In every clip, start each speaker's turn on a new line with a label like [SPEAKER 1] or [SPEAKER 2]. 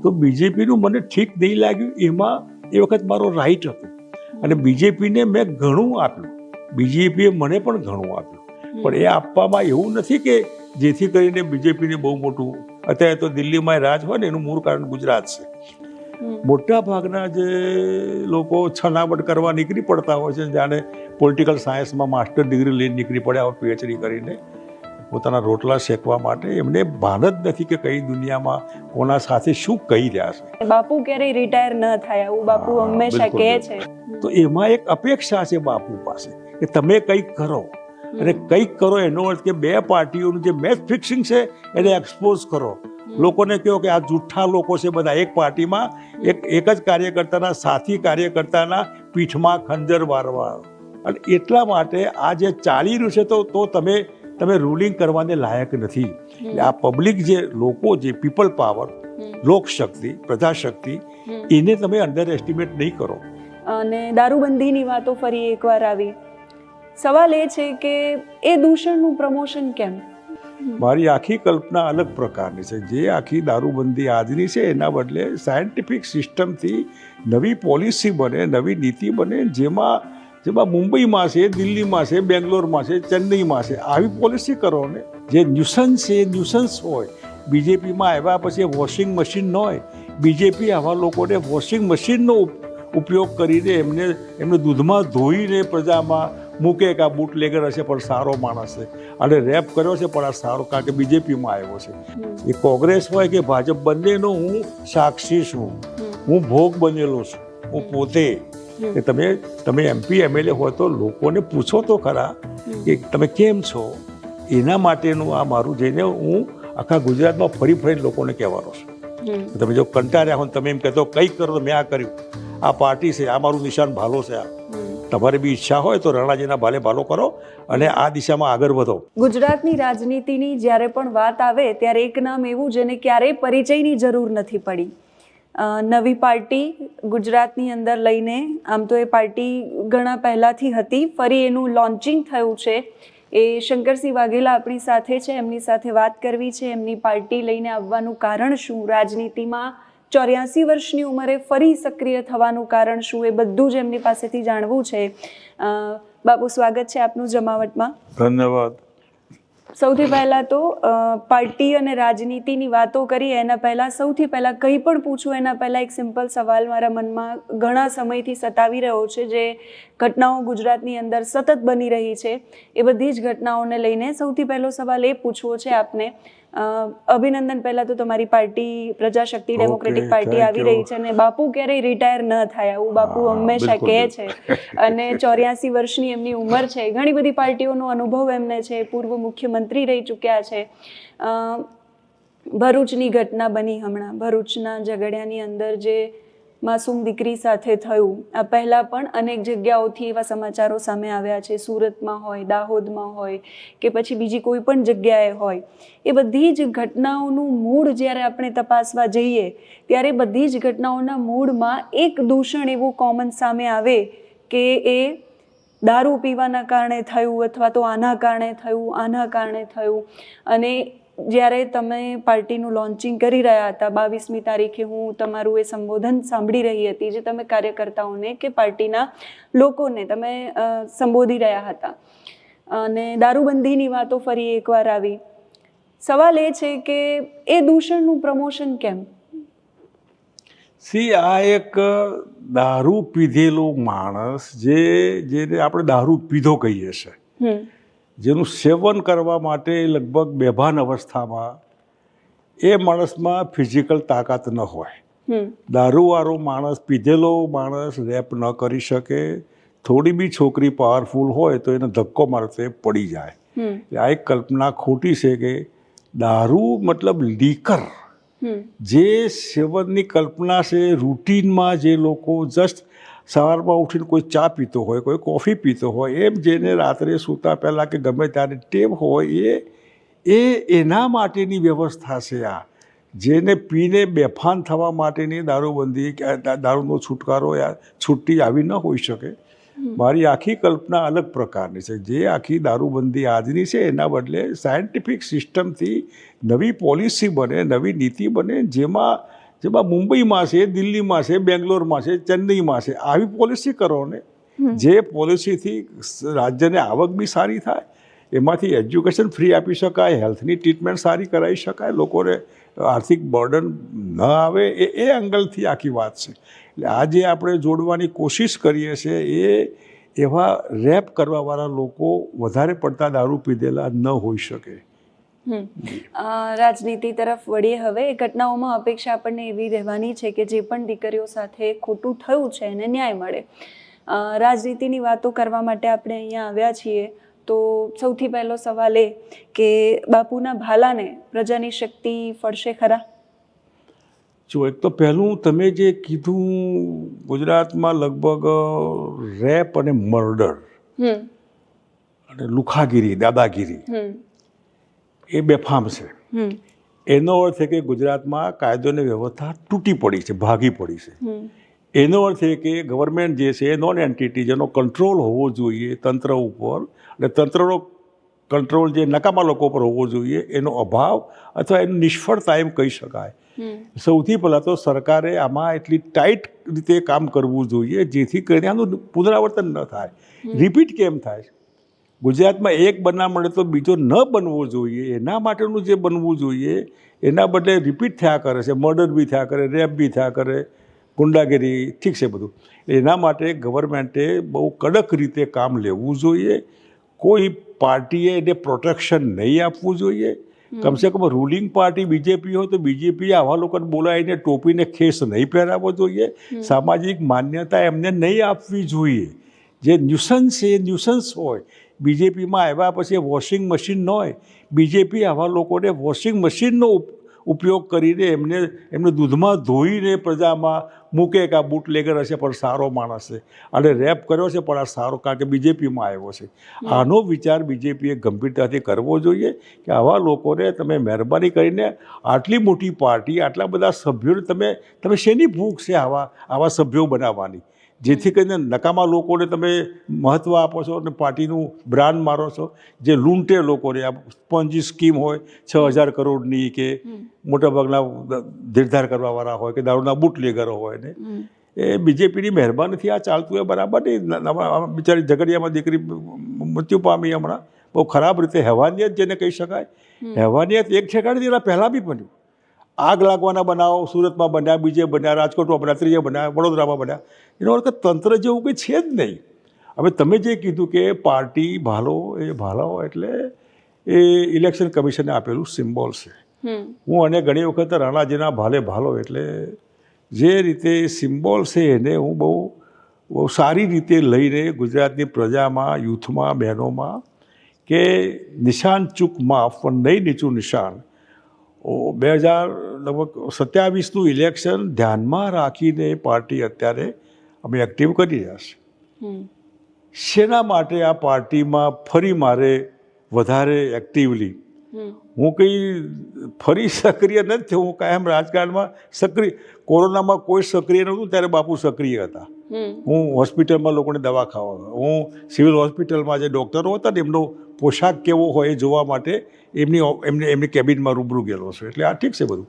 [SPEAKER 1] તો બીજેપીનું મને ઠીક નહીં લાગ્યું, એમાં એ વખત મારો રાઈટ હતો અને બીજેપીને મેં ઘણું આપ્યું, બીજેપીએ મને પણ ઘણું આપ્યું, પણ એ આપવામાં એવું નથી કે જેથી કરીને બીજેપીને બહુ મોટું, અત્યારે તો દિલ્હીમાં રાજ હોય ને એનું મૂળ કારણ ગુજરાત છે. મોટા ભાગના જે લોકો છનાવટ કરવા નીકળી પડતા હોય છે, જાણે પોલિટિકલ સાયન્સમાં માસ્ટર ડિગ્રી લઈને નીકળી પડ્યા હોય પીએચડી કરીને પોતાના રોટલા શેકવા માટે, એમને ભાન જ નથી કે કઈ દુનિયામાં કોના સાથે શું કહી રહ્યા છે.
[SPEAKER 2] બાપુ ક્યારેય રિટાયર ન થાય એવું બાપુ હંમેશા કહે છે.
[SPEAKER 1] તો એમાં એક અપેક્ષા છે બાપુ પાસે કે તમે કંઈક કરો, અને કંઈક કરો એનો અર્થ કે બે પાર્ટીઓનું જે મેચ ફિક્સિંગ છે એને એક્સપોઝ કરો. લોકોને કહો કે આ જૂઠા લોકો છે બધા, એક પાર્ટીમાં એક જ કાર્યકર્તાના સાથી કાર્યકર્તાના પીઠમાં ખંજર વારવા, અને એટલા માટે આ જે ચાલી રહ્યું છે તો તમે રૂલિંગ કરવાને લાયક નથી. આ પબ્લિક જે લોકો જે પીપલ પાવર, લોકશક્તિ, પ્રજાશક્તિ, એને તમે અંડર એસ્ટિમેટ નહીં કરો.
[SPEAKER 2] અને દારૂબંધીની વાતો ફરી એકવાર આવી. સવાલ એ છે કે એ દૂષણનું પ્રમોશન કેમ?
[SPEAKER 1] મારી આખી કલ્પના અલગ પ્રકારની છે. જે આખી દારૂબંધી આજની છે એના બદલે સાયન્ટિફિક સિસ્ટમથી નવી પોલિસી બને, નવી નીતિ બને, જેમાં મુંબઈમાં છે, દિલ્હીમાં છે, બેંગ્લોરમાં છે, ચેન્નઈમાં છે, આવી પોલિસી કરો ને. જે ન્યુસન્સ છે એ ન્યુસન્સ હોય. બીજેપીમાં આવ્યા પછી વોશિંગ મશીન ન હોય. બીજેપી આવા લોકોને વોશિંગ મશીનનો ઉપયોગ કરીને એમને દૂધમાં ધોઈને પ્રજામાં મૂકે કે આ બુટલેગર હશે પણ સારો માણસ છે, અને રેપ કર્યો છે પણ આ સારો, કારણ કે બીજેપીમાં આવ્યો છે. એ કોંગ્રેસ હોય કે ભાજપ, બંનેનો હું સાક્ષી છું, હું ભોગ બનેલો છું, હું પોતે. કે તમે એમપી એમએલએ હોય તો લોકોને પૂછો તો ખરા કે તમે કેમ છો. એના માટેનું આ મારું, જઈને હું આખા ગુજરાતમાં ફરીને લોકોને કહેવાનો છું. તમે જો કંટાળ્યા હોય તમે એમ કહેતો કંઈક કરો તો મેં આ કર્યું, આ પાર્ટી છે, આ મારું નિશાન ભાલો છે. આ તમારે બી ઈચ્છા હોય તો રણાજીના ભાલે ભાલો કરો અને આ દિશામાં આગળ વધો.
[SPEAKER 2] ગુજરાતની રાજનીતિની જ્યારે પણ વાત આવે ત્યારે એક નામ એવું જેને ક્યારેય પરિચયની જરૂર નથી પડી. નવી પાર્ટી ગુજરાતની અંદર લઈને, આમ તો એ પાર્ટી ઘણા પહેલાંથી હતી, ફરી એનું લોન્ચિંગ થયું છે. એ શંકરસિંહ વાઘેલા આપણી સાથે છે, એમની સાથે વાત કરવી છે. એમની પાર્ટી લઈને આવવાનું કારણ શું, રાજનીતિમાં 84 વર્ષની ઉંમરે ફરી સક્રિય થવાનું કારણ શું, એ બધું જ એમની પાસેથી જાણવું છે. બાપુ, સ્વાગત છે આપનું જમાવટમાં.
[SPEAKER 1] ધન્યવાદ.
[SPEAKER 2] સૌથી પહેલાં તો પાર્ટી અને રાજનીતિની વાતો કરીએ એના પહેલાં સૌથી પહેલાં કંઈ પણ પૂછું એના પહેલાં એક સિમ્પલ સવાલ મારા મનમાં ઘણા સમયથી સતાવી રહ્યો છે. જે ઘટનાઓ ગુજરાતની અંદર સતત બની રહી છે એ બધી જ ઘટનાઓને લઈને સૌથી પહેલો સવાલ એ પૂછવો છે આપને. અભિનંદન પહેલાં તો તમારી પાર્ટી પ્રજાશક્તિ ડેમોક્રેટિક પાર્ટી આવી રહી છે, અને બાપુ ક્યારેય રિટાયર ન થાય એવું બાપુ હંમેશા કહે છે. અને 84 વર્ષની એમની ઉંમર છે, ઘણી બધી પાર્ટીઓનો અનુભવ એમને છે, પૂર્વ મુખ્યમંત્રી રહી ચૂક્યા છે. ભરૂચની ઘટના બની હમણાં, ભરૂચના ઝઘડિયાની અંદર જે માસૂમ દીકરી સાથે થયું, આ પહેલાં પણ અનેક જગ્યાઓથી એવા સમાચારો સામે આવ્યા છે. સુરતમાં હોય, દાહોદમાં હોય કે પછી બીજી કોઈ પણ જગ્યાએ હોય, એ બધી જ ઘટનાઓનું મૂળ જ્યારે આપણે તપાસવા જઈએ ત્યારે બધી જ ઘટનાઓના મૂળમાં એક દૂષણ એવું કોમન સામે આવે કે એ દારૂ પીવાના કારણે થયું, અથવા તો આના કારણે થયું, આના કારણે થયું. અને જ્યારે તમે પાર્ટીનું લોન્ચિંગ કરી રહ્યા હતા 22મી તારીખે, હું તમારું એ સંબોધન સાંભળી રહી હતી જે તમે કાર્યકર્તાઓને કે પાર્ટીના લોકોને તમે સંબોધી રહ્યા હતા, અને દારૂબંધીની વાતો ફરી એકવાર આવી. સવાલ એ છે કે એ દૂષણનું પ્રમોશન કેમ?
[SPEAKER 1] આ એક દારૂ પીધેલો માણસ, જેને આપણે દારૂ પીધો કહીએ છીએ, જેનું સેવન કરવા માટે લગભગ બેભાન અવસ્થામાં એ માણસમાં ફિઝિકલ તાકાત ન હોય. દારૂવાળો માણસ, પીધેલો માણસ રેપ ન કરી શકે. થોડી બી છોકરી પાવરફુલ હોય તો એને ધક્કો મારતે પડી જાય. આ એક કલ્પના ખોટી છે કે દારૂ મતલબ લીકર, જે સેવનની કલ્પના છે રૂટીનમાં, જે લોકો જસ્ટ સવારમાં ઉઠીને કોઈ ચા પીતો હોય, કોઈ કોફી પીતો હોય, એમ જેને રાત્રે સૂતા પહેલાં કે ગમે ત્યારે ટેવ હોય, એના માટેની વ્યવસ્થા છે આ. જેને પીને બેફાન થવા માટેની દારૂબંધી, દારૂનો છુટકારો છૂટી આવી ન હોઈ શકે. મારી આખી કલ્પના અલગ પ્રકારની છે. જે આખી દારૂબંધી આજની છે એના બદલે સાયન્ટિફિક સિસ્ટમથી નવી પોલિસી બને, નવી નીતિ બને, જેમાં મુંબઈમાં છે, દિલ્હીમાં છે, બેંગ્લોરમાં છે, ચેન્નઈમાં છે. આવી પોલિસી કરો ને, જે પોલિસીથી રાજ્યને આવક બી સારી થાય, એમાંથી એજ્યુકેશન ફ્રી આપી શકાય, હેલ્થની ટ્રીટમેન્ટ સારી કરાવી શકાય, લોકોને આર્થિક બર્ડન ન આવે, એ એંગલથી આખી વાત છે. એટલે આ જે આપણે જોડવાની કોશિશ કરીએ છીએ એ એવા રેપ કરવાવાળા લોકો વધારે પડતા દારૂ પીધેલા ન હોઈ શકે.
[SPEAKER 2] રાજનીતિ તરફ વળીએ હવે. એ ઘટનાઓમાં અપેક્ષા આપણને એવી રહેવાની છે કે જે પણ દીકરીઓ સાથે ખોટું થયું છે એને ન્યાય મળે. રાજનીતિની વાતો કરવા માટે આપણે અહીંયા આવ્યા છીએ તો સૌથી પહેલો સવાલ એ કે બાપુના ભાલાને પ્રજાની શક્તિ ફળશે ખરા?
[SPEAKER 1] જો એક તો પહેલું તમે જે કીધું, ગુજરાતમાં લગભગ રેપ અને મર્ડર અને લુખાગીરી, દાદાગીરી એ બેફામ છે. એનો અર્થ છે કે ગુજરાતમાં કાયદો અને વ્યવસ્થા તૂટી પડી છે, ભાગી પડી છે. એનો અર્થ એ કે ગવર્મેન્ટ જે છે એ નોન એન્ટિટી, જેનો કંટ્રોલ હોવો જોઈએ તંત્ર ઉપર, અને તંત્રનો કંટ્રોલ જે નકામા લોકો પર હોવો જોઈએ, એનો અભાવ અથવા એની નિષ્ફળતા એમ કહી શકાય. સૌથી પહેલાં તો સરકારે આમાં એટલી ટાઈટ રીતે કામ કરવું જોઈએ જેથી કરીને આનું પુનરાવર્તન ન થાય. રિપીટ કેમ થાય? ગુજરાતમાં એક બનાવ મળે તો બીજો ન બનવો જોઈએ, એના માટેનું જે બનવું જોઈએ એના બદલે રિપીટ થયા કરે છે. મર્ડર બી થયા કરે, રેપ બી થયા કરે, ગુંડાગીરી, ઠીક છે બધું. એના માટે ગવર્મેન્ટે બહુ કડક રીતે કામ લેવું જોઈએ. કોઈ પાર્ટીએ એને પ્રોટેક્શન નહીં આપવું જોઈએ. કમસે કમ રૂલિંગ પાર્ટી બીજેપી હોય તો બીજેપીએ આવા લોકોને બોલાવીને ટોપીને ખેસ નહીં પહેરાવવો જોઈએ. સામાજિક માન્યતા એમને નહીં આપવી જોઈએ. જે ન્યુસન્સ છે એ ન્યુસન્સ હોય. બીજેપીમાં આવ્યા પછી વોશિંગ મશીન ન હોય. બીજેપી આવા લોકોને વોશિંગ મશીનનો ઉપયોગ કરીને એમને દૂધમાં ધોઈને પ્રજામાં મૂકે કે આ બુટલેગર હશે પણ સારો માણસ છે, અને રેપ કર્યો છે પણ આ સારો કારણ કે બીજેપીમાં આવ્યો છે. આનો વિચાર બીજેપીએ ગંભીરતાથી કરવો જોઈએ કે આવા લોકોને તમે મહેરબાની કરીને, આટલી મોટી પાર્ટી, આટલા બધા સભ્યોને તમે શેની ભૂખ છે આવા સભ્યો બનાવવાની, જેથી કરીને નકામા લોકોને તમે મહત્ત્વ આપો છો અને પાર્ટીનું બ્રાન્ડ મારો છો. જે લૂંટે લોકોને, આ સ્પોન્જી સ્કીમ હોય 6,000 કરોડની, કે મોટાભાગના ધીરધાર કરવાવાળા હોય, કે દારૂના બુટલેગરો હોય ને, એ બીજેપીની મહેરબાનીથી આ ચાલતું હોય, બરાબર નહીં. બિચારી ઝઘડિયામાં દીકરી મૃત્યુ પામી હમણાં, બહુ ખરાબ રીતે. હેવાનિયત જેને કહી શકાય. હેવાનિયત એક ઠેકાણે એના પહેલાં બી બન્યું. આગ લાગવાના બનાવો સુરતમાં બન્યા, બીજે બન્યા, રાજકોટમાં બન્યા, ત્રીજે બન્યા, વડોદરામાં બન્યા. એનો અર્થ તંત્ર જેવું કંઈ છે જ નહીં. હવે તમે જે કીધું કે પાર્ટી ભાલો, એ ભાલાઓ એટલે એ ઇલેક્શન કમિશને આપેલું સિમ્બોલ છે. હું અને ઘણી વખત રાણાજીના ભાલે ભાલો, એટલે જે રીતે સિમ્બોલ છે એને હું બહુ સારી રીતે લઈને ગુજરાતની પ્રજામાં, યુથમાં, બહેનોમાં, કે નિશાન ચૂક માફ પણ નહીં નીચું નિશાન. 2027નું ઇલેક્શન ધ્યાનમાં રાખીને પાર્ટી અત્યારે અમે એક્ટિવ કરી રહ્યા છે. શેના માટે આ પાર્ટીમાં ફરી મારે વધારે એક્ટિવલી, હું કંઈ ફરી સક્રિય નથી થયો. હું કાયમ રાજકારણમાં સક્રિય. કોરોનામાં કોઈ સક્રિય નહોતું, ત્યારે બાપુ સક્રિય હતા. હું હોસ્પિટલમાં લોકોને દવા ખાવા, હું સિવિલ હોસ્પિટલમાં જે ડૉક્ટરો હતા ને એમનો પોશાક કેવો હોય એ જોવા માટે એમની કેબિનમાં રૂબરૂ ગયેલો છે. એટલે આ ઠીક છે બધું.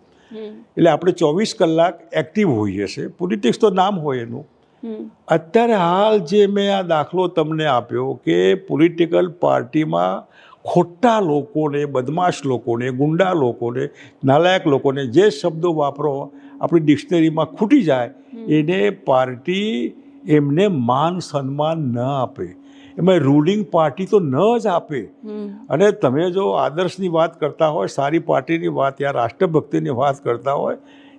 [SPEAKER 1] એટલે આપણે 24 કલાક એક્ટિવ હોઈએ છીએ. પોલિટિક્સ તો નામ હોય એનું. અત્યારે હાલ જે મેં આ દાખલો તમને આપ્યો કે પોલિટિકલ પાર્ટીમાં ખોટા લોકોને, બદમાશ લોકોને, ગુંડા લોકોને, નાલાયક લોકોને, જે શબ્દો વાપરો આપણી ડિક્શનરીમાં ખૂટી જાય, એને પાર્ટી એમને માન સન્માન ન આપે. એમાં રૂલિંગ પાર્ટી તો ન જ આપે. અને તમે જો આદર્શની વાત કરતા હોય, સારી પાર્ટીની વાત, યા રાષ્ટ્રભક્તિની વાત કરતા હોય,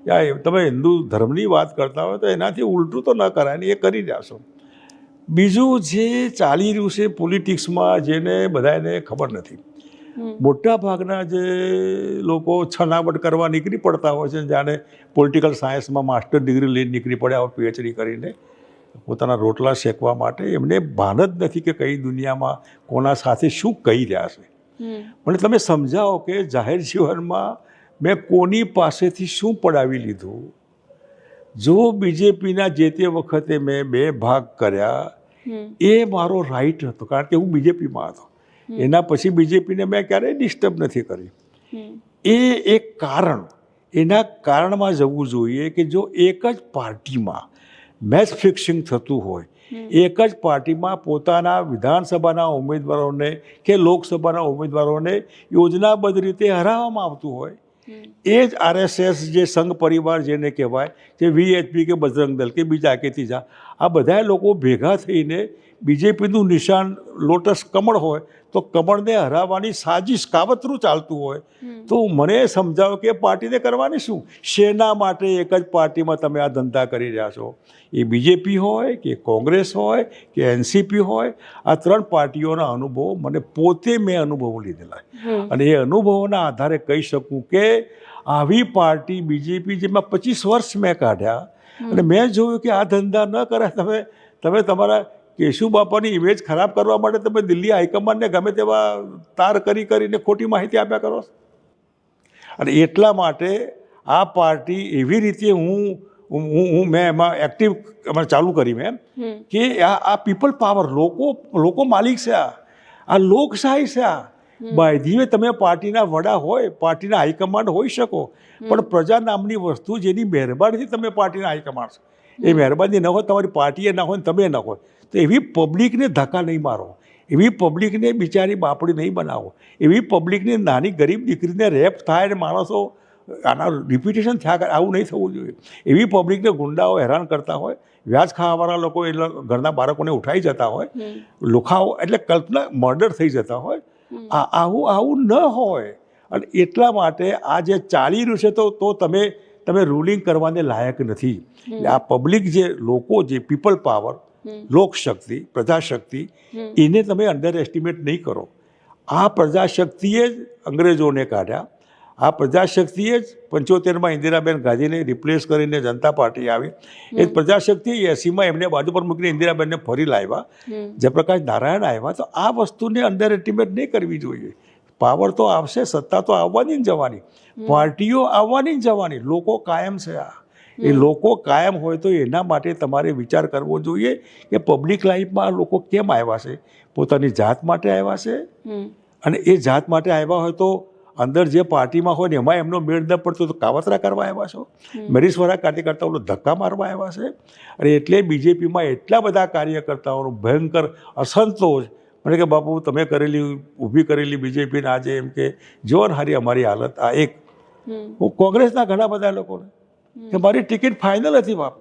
[SPEAKER 1] યા તમે હિન્દુ ધર્મની વાત કરતા હોય, તો એનાથી ઉલટું તો ન કરાય ને, એ કરી રહ્યા છો. બીજું જે ચાલી રહ્યું છે પોલિટિક્સમાં, જેને બધાને ખબર નથી. મોટા ભાગના જે લોકો છનાવટ કરવા નીકળી પડતા હોય છે, જાણે પોલિટિકલ સાયન્સમાં માસ્ટર ડિગ્રી લઈને નીકળી પડ્યા હોય, પીએચડી કરીને પોતાના રોટલા શેકવા માટે. એમને ભાન જ નથી કે કઈ દુનિયામાં કોના સાથે શું કહી રહ્યા છે. પણ તમે સમજાવો કે જાહેર જીવનમાં મેં કોની પાસેથી શું પડાવી લીધું. જો બીજેપીના જે તે વખતે મેં 2 ભાગ કર્યા, એ મારો રાઈટ હતો, કારણ કે હું બીજેપીમાં હતો. એના પછી બીજેપીને મેં ક્યારેય ડિસ્ટર્બ નથી કરી. એ એક કારણ એના કારણમાં જવું જોઈએ કે જો એક જ પાર્ટીમાં મેચ ફિક્સિંગ થતું હોય, એક જ પાર્ટીમાં પોતાના વિધાનસભાના ઉમેદવારોને કે લોકસભાના ઉમેદવારોને યોજનાબદ્ધ રીતે હરાવવામાં આવતું હોય, એ જ આરએસએસ જે સંઘ પરિવાર જેને કહેવાય, જે વીએચપી કે બજરંગ દળ કે બીજા કે ત્રીજા, આ બધા લોકો ભેગા થઈને બીજેપીનું નિશાન લોટસ કમળ હોય તો કમળને હરાવવાની સાજિશ કાવતરું ચાલતું હોય, તો મને સમજાવો કે પાર્ટીને કરવાની શું? શેના માટે એક જ પાર્ટીમાં તમે આ ધંધા કરી રહ્યા છો? એ બીજેપી હોય કે કોંગ્રેસ હોય કે એનસીપી હોય, આ ત્રણ પાર્ટીઓના અનુભવો મને પોતે મેં અનુભવો લીધેલા, અને એ અનુભવોના આધારે કહી શકું કે આવી પાર્ટી બીજેપી જેમાં 25 વર્ષ મેં કાઢ્યા, અને મેં જોયું કે આ ધંધા ન કરે. તમે તમારા કેશુ બાપાની ઇમેજ ખરાબ કરવા માટે તમે દિલ્હી હાઈકમાન્ડને ગમે તેવા તાર કરીને ખોટી માહિતી આપ્યા કરો. અને એટલા માટે આ પાર્ટી એવી રીતે મેં એમાં એક્ટિવ ચાલુ કરી મેં કે આ પીપલ પાવર, લોકો માલિક છે, આ લોકશાહી છે. આ બાયધીવે તમે પાર્ટીના વડા હોય, પાર્ટીના હાઈકમાન્ડ હોઈ શકો, પણ પ્રજા નામની વસ્તુ જેની મહેરબાનીથી તમે પાર્ટીના હાઈકમાન્ડ છો, એ મહેરબાની ન હોય, તમારી પાર્ટીએ ના હોય, તમે ન હોય, તો એવી પબ્લિકને ધક્કા નહીં મારો, એવી પબ્લિકને બિચારી બાપડી નહીં બનાવો, એવી પબ્લિકને નાની ગરીબ દીકરીને રેપ થાય ને માણસો આના રિપીટેશન થયા કરે, આવું નહીં થવું જોઈએ. એવી પબ્લિકને ગુંડાઓ હેરાન કરતા હોય, વ્યાજ ખાવાવાળા લોકો એટલે ઘરના બાળકોને ઉઠાઈ જતા હોય, લુખાઓ એટલે કલ્પના મર્ડર થઈ જતા હોય, આવું ન હોય. અને એટલા માટે આ જે ચાલી રહ્યું છે તો તમે રૂલિંગ કરવાને લાયક નથી. આ પબ્લિક જે લોકો, જે પીપલ પાવર, લોકશક્તિ, પ્રજાશક્તિ, એને તમે અંડર એસ્ટિમેટ નહીં કરો. આ પ્રજાશક્તિએ જ અંગ્રેજોને કાઢ્યા, આ પ્રજાશક્તિએ જ 75માં ઇન્દિરાબેન ગાંધીને રિપ્લેસ કરીને જનતા પાર્ટી આવી, એ પ્રજાશક્તિ 80માં એમને બાજુ પર મૂકીને ઇન્દિરાબેનને ફરી લાવ્યા, જયપ્રકાશ નારાયણ આવ્યા. તો આ વસ્તુને અંડર એસ્ટિમેટ નહીં કરવી જોઈએ. પાવર તો આવશે, સત્તા તો આવવાની જ જવાની, પાર્ટીઓ આવવાની જ જવાની, લોકો કાયમ છે. એ લોકો કાયમ હોય તો એના માટે તમારે વિચાર કરવો જોઈએ કે પબ્લિક લાઈફમાં લોકો કેમ આવ્યા છે? પોતાની જાત માટે આવ્યા છે, અને એ જાત માટે આવ્યા હોય તો અંદર જે પાર્ટીમાં હોય ને એમાં એમનો મેળ ન પડતો તો કાવતરા કરવા આવ્યા છો, મેરિસવાળા કાર્યકર્તાઓનો ધક્કા મારવા આવ્યા છે. અને એટલે બીજેપીમાં એટલા બધા કાર્યકર્તાઓનો ભયંકર અસંતોષ, મને કે બાપુ તમે ઊભી કરેલી બીજેપીને આજે એમ કે જો ને હારી અમારી હાલત. આ એક હું કોંગ્રેસના ઘણા બધા લોકોને કે મારી ટિકિટ ફાઇનલ હતી બાપ,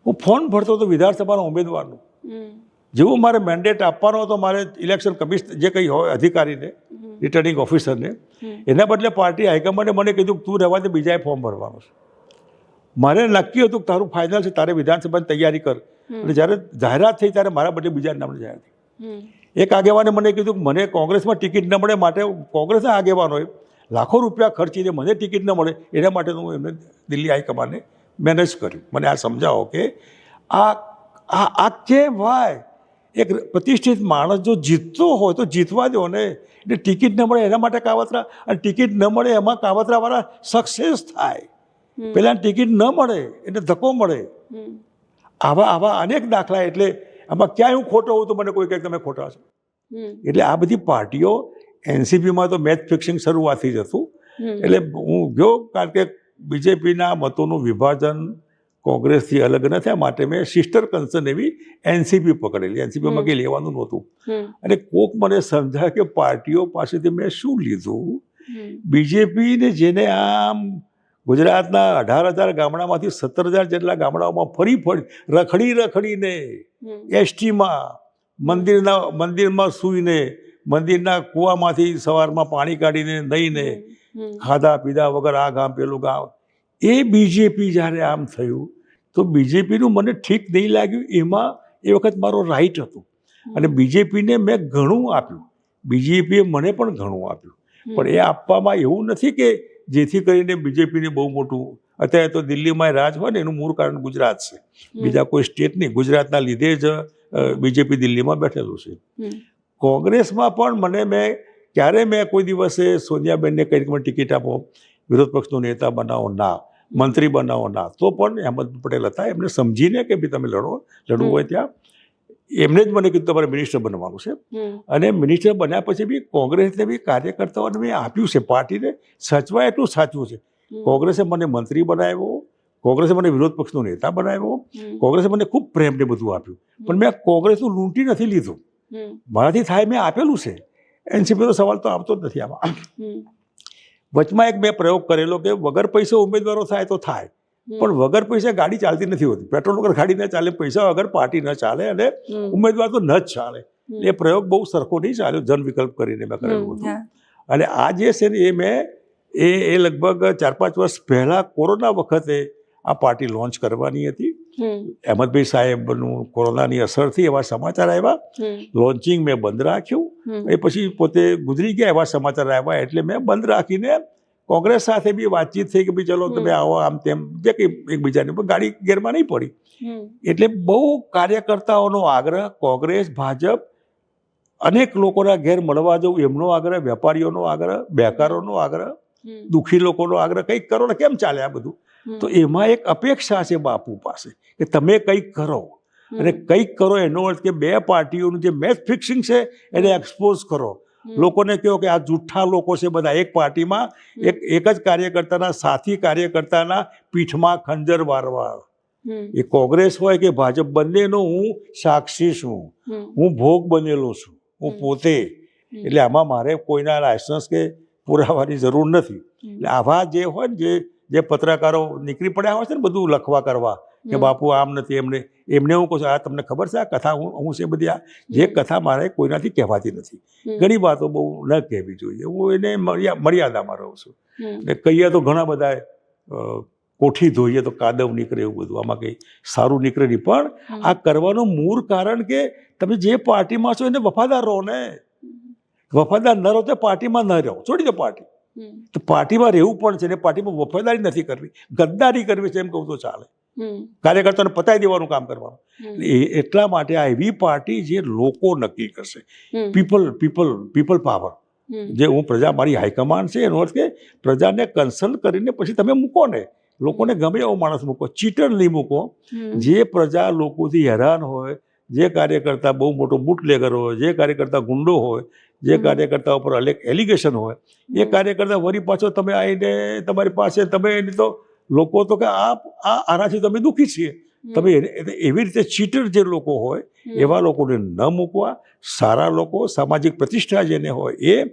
[SPEAKER 1] હું ફોન ભરતો હતો વિધાનસભાના ઉમેદવારનું, જેવું મારે મેન્ડેટ આપવાનો હતો મારે ઇલેક્શન કમિશન જે કંઈ હોય અધિકારીને, રિટર્નિંગ ઓફિસરને, એના બદલે પાર્ટી હાઈકમાન્ડે મને કીધું તું રહેવા દે, બીજાએ ફોર્મ ભરવાનું છે. મારે નક્કી હતું કે તારું ફાઇનલ છે, તારે વિધાનસભાની તૈયારી કર. અને જ્યારે જાહેરાત થઈ ત્યારે મારા બદલે બીજા નામની જાહેરાત થઈ. એક આગેવાને મને કીધું કે મને કોંગ્રેસમાં ટિકિટ ન મળે, માટે કોંગ્રેસના આગેવાનોએ લાખો રૂપિયા ખર્ચીને મને ટિકિટ ન મળે એના માટે હું એમને દિલ્હી હાઈકમાન્ડને મેનેજ કર્યું. મને આ સમજાવો કે આ કહેવાય એક પ્રતિષ્ઠિત માણસ જો જીતતો હોય તો જીતવા દો ને, એટલે ટિકિટ ન મળે એના માટે કાવતરા, અને ટિકિટ ન મળે એમાં કાવતરાવાળા સક્સેસ થાય. પેલા ટિકિટ ન મળે એટલે ધક્કો મળે. આવા અનેક દાખલા. એટલે આમાં ક્યાંય હું ખોટો હોઉં તો મને કોઈ કહે તમે ખોટા છો. એટલે આ બધી પાર્ટીઓ, એનસીપીમાં તો મેચ ફિક્સિંગ શરૂઆતથી જ હતું. એટલે હું ગયો, કારણ કે બીજેપીના મતોનું વિભાજન કોંગ્રેસથી અલગ ન થયા માટે મેં સિસ્ટર કન્સર્ન એવી એનસીપી પકડેલી. એનસીપીમાં કંઈ લેવાનું નહોતું. અને કોક મને સમજાય કે પાર્ટીઓ પાસેથી મેં શું લીધું. બીજેપીને જેને આમ ગુજરાતના 18,000 ગામડામાંથી 17,000 જેટલા ગામડાઓમાં ફરી રખડીને એસટીમાં મંદિરમાં સૂઈને, મંદિરના કૂવામાંથી સવારમાં પાણી કાઢીને નહીને ખાધા પીધા વગર આ ગામ પેલું ગામ, એ બીજેપી જ્યારે આમ થયું તો બીજેપીનું મને ઠીક નહીં લાગ્યું. એમાં એ વખત મારો રાઈટ હતો, અને બીજેપીને મેં ઘણું આપ્યું, બીજેપીએ મને પણ ઘણું આપ્યું. પણ એ આપવામાં એવું નથી કે જેથી કરીને બીજેપીને બહુ મોટું, અત્યારે તો દિલ્હીમાં રાજ હોય ને એનું મૂળ કારણ ગુજરાત છે, બીજા કોઈ સ્ટેટ નહીં. ગુજરાતના લીધે જ બીજેપી દિલ્હીમાં બેઠેલું છે. કોંગ્રેસમાં પણ મેં કોઈ દિવસે સોનિયાબેનને કંઈક મને ટિકિટ આપો, વિરોધ પક્ષનો નેતા બનાવો ના, મંત્રી બનાવો ના, તો પણ અહેમદ પટેલ હતા, એમને સમજીને કે ભાઈ તમે લડવું હોય ત્યાં એમને જ મને કીધું તમારે મિનિસ્ટર બનવાનું છે. અને મિનિસ્ટર બન્યા પછી બી કોંગ્રેસને બી કાર્યકર્તાઓને મેં આપ્યું છે, પાર્ટીને સચવાય એટલું સાચવું છે કોંગ્રેસે મને મંત્રી બનાવ્યો, કોંગ્રેસે મને વિરોધ પક્ષનો નેતા બનાવ્યો, કોંગ્રેસે મને ખૂબ પ્રેમને બધું આપ્યું, પણ મેં કોંગ્રેસનું લૂંટી નથી લીધું. મારાથી થાય મેં આપેલું છે. એનસીપીનો સવાલ તો આવતો જ નથી આમાં. વચમાં એક મેં પ્રયોગ કરેલો કે વગર પૈસે ઉમેદવારો થાય તો થાય, પણ વગર પૈસે ગાડી ચાલતી નથી હોતી. પેટ્રોલ વગર ગાડી ન ચાલે, પૈસા વગર પાર્ટી ન ચાલે, અને ઉમેદવાર તો ન જ ચાલે. એ પ્રયોગ બહુ સરખો નહીં ચાલ્યો, જન વિકલ્પ કરીને મેં કરેલું હતું. અને આ જે છે ને એ મેં એ લગભગ 4-5 વર્ષ પહેલાં કોરોના વખતે આ પાર્ટી લોન્ચ કરવાની હતી. અહેમદભાઈ સાહેબનું કોરોનાની અસરથી એવા સમાચાર આવ્યા, લોન્ચિંગ મેં બંધ રાખ્યું. એ પછી પોતે ગુજરી ગયા એવા સમાચાર આવ્યા, એટલે મેં બંધ રાખીને કોંગ્રેસ સાથે બી વાતચીત થઈ કે ભાઈ ચલો તમે આવો, આમ તેમ જે કંઈ એકબીજાની પણ ગાડી ગેરમાં નહીં પડી. એટલે બહુ કાર્યકર્તાઓનો આગ્રહ, કોંગ્રેસ, ભાજપ, અનેક લોકોના ઘેર મળવા જવું એમનો આગ્રહ, વેપારીઓનો આગ્રહ, બેકારોનો આગ્રહ, દુઃખી લોકોનો આગ્રહ, કંઈક કરો ને કેમ ચાલે આ બધું. તો એમાં એક અપેક્ષા છે બાપુ પાસે કે તમે કંઈક કરો, અને કંઈક કરો એનો અર્થ કે બે પાર્ટીઓનું જે મેચ ફિક્સિંગ છે એને એક્સપોઝ કરો. લોકોને કહો કે આ જૂઠા લોકો છે બધા, એક પાર્ટીમાં એક જ કાર્યકર્તાના સાથી કાર્યકર્તાના પીઠમાં ખંજર વારવા. એ કોંગ્રેસ હોય કે ભાજપ, બંનેનો હું સાક્ષી છું, હું ભોગ બનેલો છું, હું પોતે. એટલે આમાં મારે કોઈના લાયસન્સ કે પુરાવાની જરૂર નથી. એટલે આવા જે હોય ને જે પત્રકારો નીકળી પડ્યા હોય છે ને બધું લખવા કરવા કે બાપુ આમ નથી, એમને હું કહું છું આ તમને ખબર છે આ કથા હું છે બધી, આ જે કથા મારે કોઈનાથી કહેવાતી નથી. ઘણી વાતો બહુ ન કહેવી જોઈએ, હું એને મર્યાદામાં રહું છું. ને કહીએ તો ઘણા બધા કોઠી ધોઈએ તો કાદવ નીકળે, એવું બધું આમાં કંઈ સારું નીકળે નહીં. પણ આ કરવાનું મૂળ કારણ કે તમે જે પાર્ટીમાં છો એને વફાદાર રહો ને. વફાદાર ન રહો તો પાર્ટીમાં ન રહો, છોડી દો પાર્ટી. તો પાર્ટીમાં રહેવું પણ છે ને, પાર્ટીમાં વફાદારી નથી કરવી, ગદ્દારી કરવી છે એમ કહું તો ચાલે. કાર્યકર્તાને પતાવી દેવાનું કામ કરવાનું. એટલા માટે આ એવી પાર્ટી જે લોકો નક્કી કરશે, પીપલ પાવર. જે હું પ્રજા, મારી હાઈકમાન્ડ છે, એનો અર્થ કે પ્રજાને કન્સલ્ટ કરીને પછી તમે મૂકો ને. લોકોને ગમે એવો માણસ મૂકો, ચીટર નહીં મૂકો. જે પ્રજા લોકોથી હેરાન હોય, જે કાર્યકર્તા બહુ મોટો બુટલેગર હોય, જે કાર્યકર્તા ગુંડો હોય, જે કાર્યકર્તા ઉપર એલિગેશન હોય, એ કાર્યકર્તા વળી પાછો તમે આવીને તમારી પાસે તમે એની તો લોકો તો કે આનાથી તમે દુઃખી છીએ. તમે એવી રીતે ચીટર જે લોકો હોય એવા લોકોને ન મૂકવા. સારા લોકો, સામાજિક પ્રતિષ્ઠા જેને હોય એ.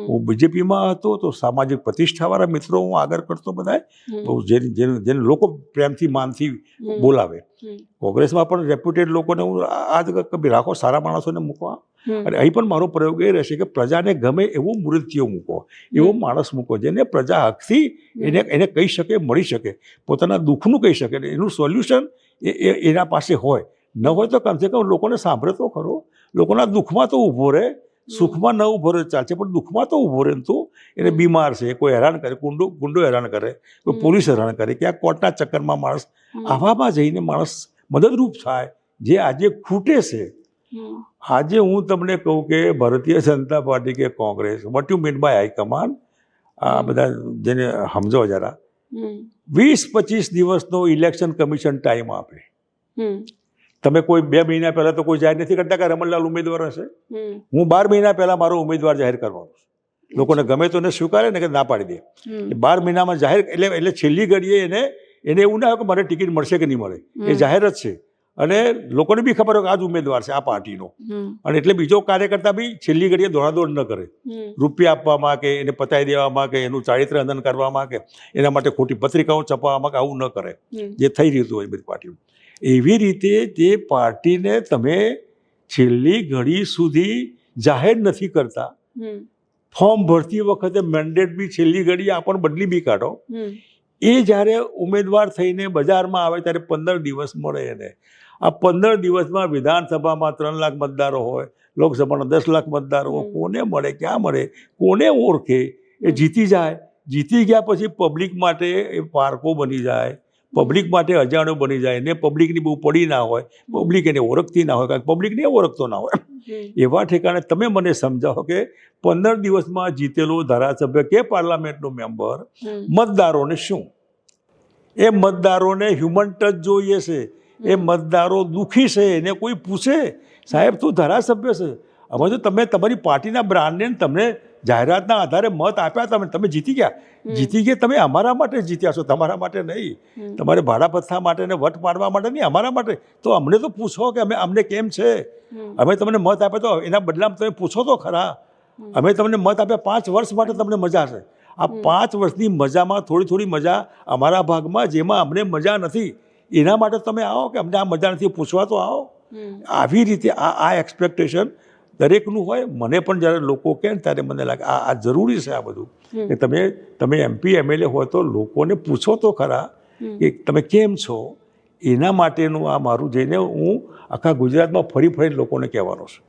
[SPEAKER 1] હું બીજેપીમાં હતો તો સામાજિક પ્રતિષ્ઠાવાળા મિત્રો હું આગળ કરતો બધા, જેને લોકો પ્રેમથી માનથી બોલાવે. કોંગ્રેસમાં પણ રેપ્યુટેડ લોકોને હું આ કભી રાખો, સારા માણસોને મૂકવા. અને અહીં પણ મારો પ્રયોગ એ રહેશે કે પ્રજાને ગમે એવો મૃત્યુ મૂકો, એવો માણસ મૂકો જેને પ્રજા હકથી એને કહી શકે, મળી શકે, પોતાના દુઃખનું કહી શકે, એનું સોલ્યુશન એના પાસે હોય. ન હોય તો કમસે કમ લોકોને સાંભળે તો ખરો, લોકોના દુઃખમાં તો ઊભો રહે. સુખમાં ન ઊભો રહે ચાલશે, પણ દુઃખમાં તો ઊભો રહે. તો એને બીમાર છે, કોઈ હેરાન કરે, ગુંડો હેરાન કરે, કોઈ પોલીસ હેરાન કરે, ક્યાંક કોર્ટના ચક્કરમાં માણસ, આવામાં જઈને માણસ મદદરૂપ થાય. જે આજે ખૂટે છે. આજે હું તમને કહું કે ભારતીય જનતા પાર્ટી કે Congress, what you mean by high command, આ બધા જેને સમજો જરા, 20-25 દિવસનો ઇલેક્શન કમિશન ટાઈમ આપે. તમે કોઈ 2 મહિના પહેલા તો કોઈ જાહેર નથી કરતા કે રમણલાલ ઉમેદવાર હશે. હું 12 મહિના પહેલા મારો ઉમેદવાર જાહેર કરવાનો છું. લોકોને ગમે તો એને સ્વીકારે ને કે ના પાડી દે. 12 મહિનામાં જાહેર, એટલે છેલ્લી ઘડીએ એને એવું ના હોય કે મને ટિકિટ મળશે કે નહીં મળે, એ જાહેર જ છે. અને લોકોને બી ખબર હોય કે આ જ ઉમેદવાર છે આ પાર્ટીનો. અને એટલે બીજો કાર્યકર્તા બી છેલ્લી ઘડીએ દોડાદોડ ન કરે, રૂપિયા આપવામાં કે એને પતાવી દેવામાં કે એનું ચારિત્ર હનન કરવામાં કે એના માટે ખોટી પત્રિકાઓ છપાવવામાં કે આવું ન કરે, જે થઈ રહ્યું હોય બધી પાર્ટીઓ. એવી રીતે તે પાર્ટીને તમે છેલ્લી ઘડી સુધી જાહેર નથી કરતા. ફોર્મ ભરતી વખતે મેન્ડેટ બી છેલ્લી ઘડી આપણને બદલી બી કાઢો. એ જ્યારે ઉમેદવાર થઈને બજારમાં આવે ત્યારે 15 દિવસ મળે એને. આ 15 દિવસમાં વિધાનસભામાં 3 લાખ મતદારો હોય, લોકસભાના 10 લાખ મતદારો હોય, કોને મળે, ક્યાં મળે, કોને ઓળખે? એ જીતી જાય. જીતી ગયા પછી પબ્લિક માટે એ પારકો બની જાય, પબ્લિક માટે અજાણ્યો બની જાય. એને પબ્લિકની બહુ પડી ના હોય, પબ્લિક એને ઓળખતી ના હોય, કારણ કે પબ્લિકને ઓળખતો ના હોય. એવા ઠેકાણે તમે મને સમજાવો કે 15 દિવસમાં જીતેલો ધારાસભ્ય કે પાર્લામેન્ટનો મેમ્બર મતદારોને શું? એ મતદારોને હ્યુમન ટચ જોઈએ છે. એ મતદારો દુઃખી છે, એને કોઈ પૂછે સાહેબ તું ધારાસભ્ય છે, અમે તો તમે તમારી પાર્ટીના બ્રાન્ડને તમને જાહેરાતના આધારે મત આપ્યા તમે જીતી ગયા તમે અમારા માટે જીત્યા છો, તમારા માટે નહીં, તમારે ભાડા ભથ્થા માટે ને વટ પાડવા માટે નહીં, અમારા માટે. તો અમને તો પૂછો કે અમને કેમ છે, અમે તમને મત આપ્યા તો એના બદલામાં તમે પૂછો તો ખરા. અમે તમને મત આપ્યા 5 વર્ષ માટે, તમને મજા છે. આ 5 વર્ષની મજામાં થોડી મજા અમારા ભાગમાં જેમાં અમને મજા નથી એના માટે તમે આવો કે અમને આ મજા નથી, પૂછવા તો આવો. આવી રીતે આ એક્સપેક્ટેશન દરેકનું હોય. મને પણ જ્યારે લોકો કહે ને ત્યારે મને લાગે આ જરૂરી છે આ બધું, કે તમે MP MLA હોય તો લોકોને પૂછો તો ખરા કે તમે કેમ છો. એના માટેનું આ મારું જઈને હું આખા ગુજરાતમાં ફરીને લોકોને કહેવાનો છું.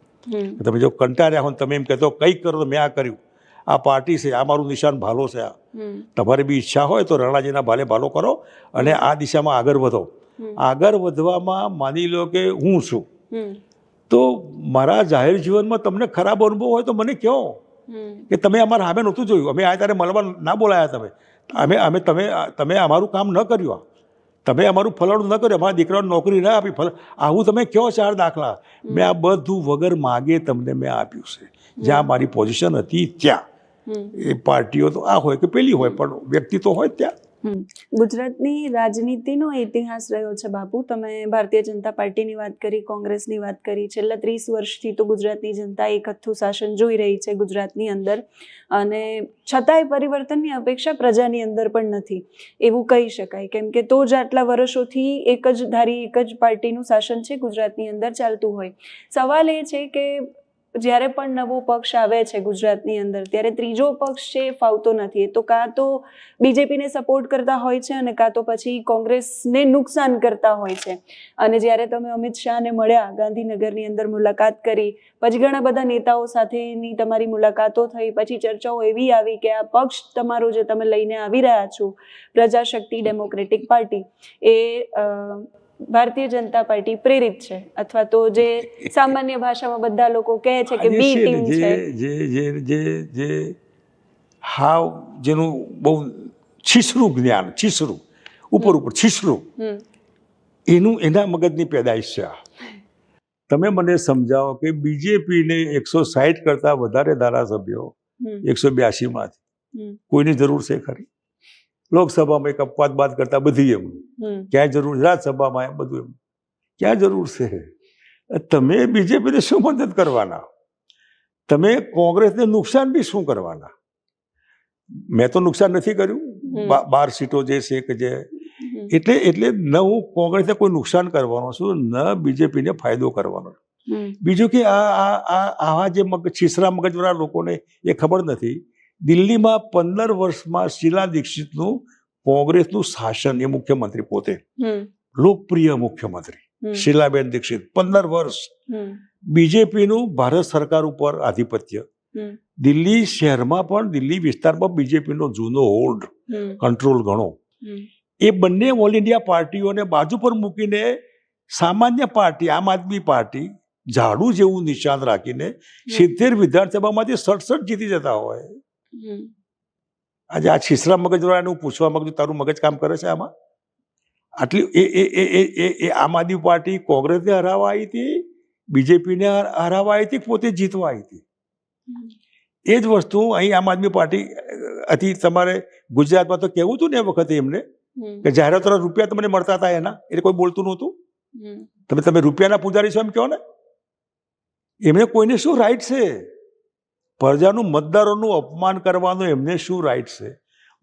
[SPEAKER 1] તમે જો કંટાળ્યા હો તમે એમ કહેતો કંઈક કરો તો મેં આ કર્યું, આ પાર્ટી છે, આ મારું નિશાન ભાલો છે. આ તમારી બી ઈચ્છા હોય તો રણાજીના ભાલે ભાલો કરો અને આ દિશામાં આગળ વધો. આગળ વધવામાં માની લો કે હું છું, તો મારા જાહેર જીવનમાં તમને ખરાબ અનુભવ હોય તો મને કહો કે તમે અમારા સામે નહોતું જોયું, અમે આ ત્યારે મળવા ના બોલાયા, તમે અમારું કામ ન કર્યું, તમે અમારું ફલાણું ન કર્યું, અમારા દીકરાને નોકરી ના આપી, આવું તમે કહો 4 દાખલા. મેં આ બધું વગર માગે તમને મેં આપ્યું છે. જ્યાં મારી પોઝિશન હતી ત્યાં. એ પાર્ટીઓ તો આ હોય કે પેલી હોય, પણ વ્યક્તિ તો હોય ત્યાં.
[SPEAKER 2] ગુજરાતની રાજનીતિનો ઇતિહાસ રહ્યો છે બાપુ. તમે ભારતીય જનતા પાર્ટીની વાત કરી, કોંગ્રેસની વાત કરી. છેલ્લા 30 વર્ષથી તો ગુજરાતની જનતા એકહથ્થું શાસન જોઈ રહી છે ગુજરાતની અંદર, અને છતાંય પરિવર્તનની અપેક્ષા પ્રજાની અંદર પણ નથી એવું કહી શકાય. કેમ કે તો જ આટલા વર્ષોથી એક જ પાર્ટીનું શાસન છે ગુજરાતની અંદર ચાલતું હોય. સવાલ એ છે કે જ્યારે પણ નવો પક્ષ આવે છે ગુજરાતની અંદર ત્યારે ત્રીજો પક્ષ છે ફાવતો નથી. એ તો કાં તો BJPને સપોર્ટ કરતા હોય છે અને કાં તો પછી કોંગ્રેસને નુકસાન કરતા હોય છે. અને જ્યારે તમે અમિત શાહને મળ્યા, ગાંધીનગરની અંદર મુલાકાત કરી, પછી ઘણા બધા નેતાઓ સાથેની તમારી મુલાકાતો થઈ, પછી ચર્ચાઓ એવી આવી કે આ પક્ષ તમારો જે તમે લઈને આવી રહ્યા છો, પ્રજાશક્તિ ડેમોક્રેટિક પાર્ટી, એ ભારતીય જનતા પાર્ટી પ્રેરિત છે, અથવા તો જે સામાન્ય ભાષામાં બધા લોકો કહે છે કે બી ટીમ છે.
[SPEAKER 1] જે હાવ જેનું બહુ છીછરું જ્ઞાન, છીછરું ઉપર છીછરું, એના મગજની પેદાઈશ છે. તમે મને સમજાવો કે BJPને 160 કરતા વધારે ધારાસભ્યો 182માંથી કોઈની જરૂર છે ખરી? લોકસભામાં એક અપવાદ બાદ કરતા બધી એમ ક્યાં જરૂર, રાજ્યસભામાં એમ બધું એમ ક્યાં જરૂર છે? તમે BJPને શું મદદ કરવાના? તમે કોંગ્રેસને નુકસાન બી શું કરવાના? મેં તો નુકસાન નથી કર્યું. 12 સીટો જે છે કે જે એટલે ન હું કોંગ્રેસને કોઈ નુકસાન કરવાનો છું, ન BJPને ફાયદો કરવાનો. બીજું કે આવા જે છીછરા મગજવાળા લોકોને એ ખબર નથી. દિલ્હીમાં 15 વર્ષમાં શીલા દીક્ષિતનું કોંગ્રેસનું શાસન, એ મુખ્યમંત્રી પોતે લોકપ્રિય મુખ્યમંત્રી શીલાબેન દીક્ષિત, 15 વર્ષ BJPનું ભારત સરકાર ઉપર આધિપત્ય. દિલ્હી શહેરમાં પણ, દિલ્હી વિસ્તારમાં BJPનો જૂનો હોલ્ડ, કંટ્રોલ ગણો. એ બંને ઓલ ઇન્ડિયા પાર્ટીઓને બાજુ પર મૂકીને સામાન્ય પાર્ટી આમ આદમી પાર્ટી ઝાડુ જેવું નિશાન રાખીને 70 વિધાનસભામાંથી 67 જીતી જતા હોય. આજે આ છીછરા મગજવાળાને હું પૂછવા માંગુ, તારું મગજ કામ કરે છે આમાં? આટલી એ આમ આદમી પાર્ટી કોંગ્રેસને હરાવવા આવી હતી, BJPને હરાવવા આવી હતી, પોતે જીતવા આવી હતી. એ જ વસ્તુ અહીં આમ આદમી પાર્ટી હતી. તમારે ગુજરાતમાં તો કહેવું હતું ને એ વખતે એમને કે જાહેરાતોના રૂપિયા તમને મળતા હતા એના, એટલે કોઈ બોલતું નહોતું. તમે રૂપિયાના પૂજારી છો એમ કહો ને. એમને કોઈને શું રાઈટ છે? પ્રજાનું, મતદારોનું અપમાન કરવાનું એમને શું રાઈટ છે?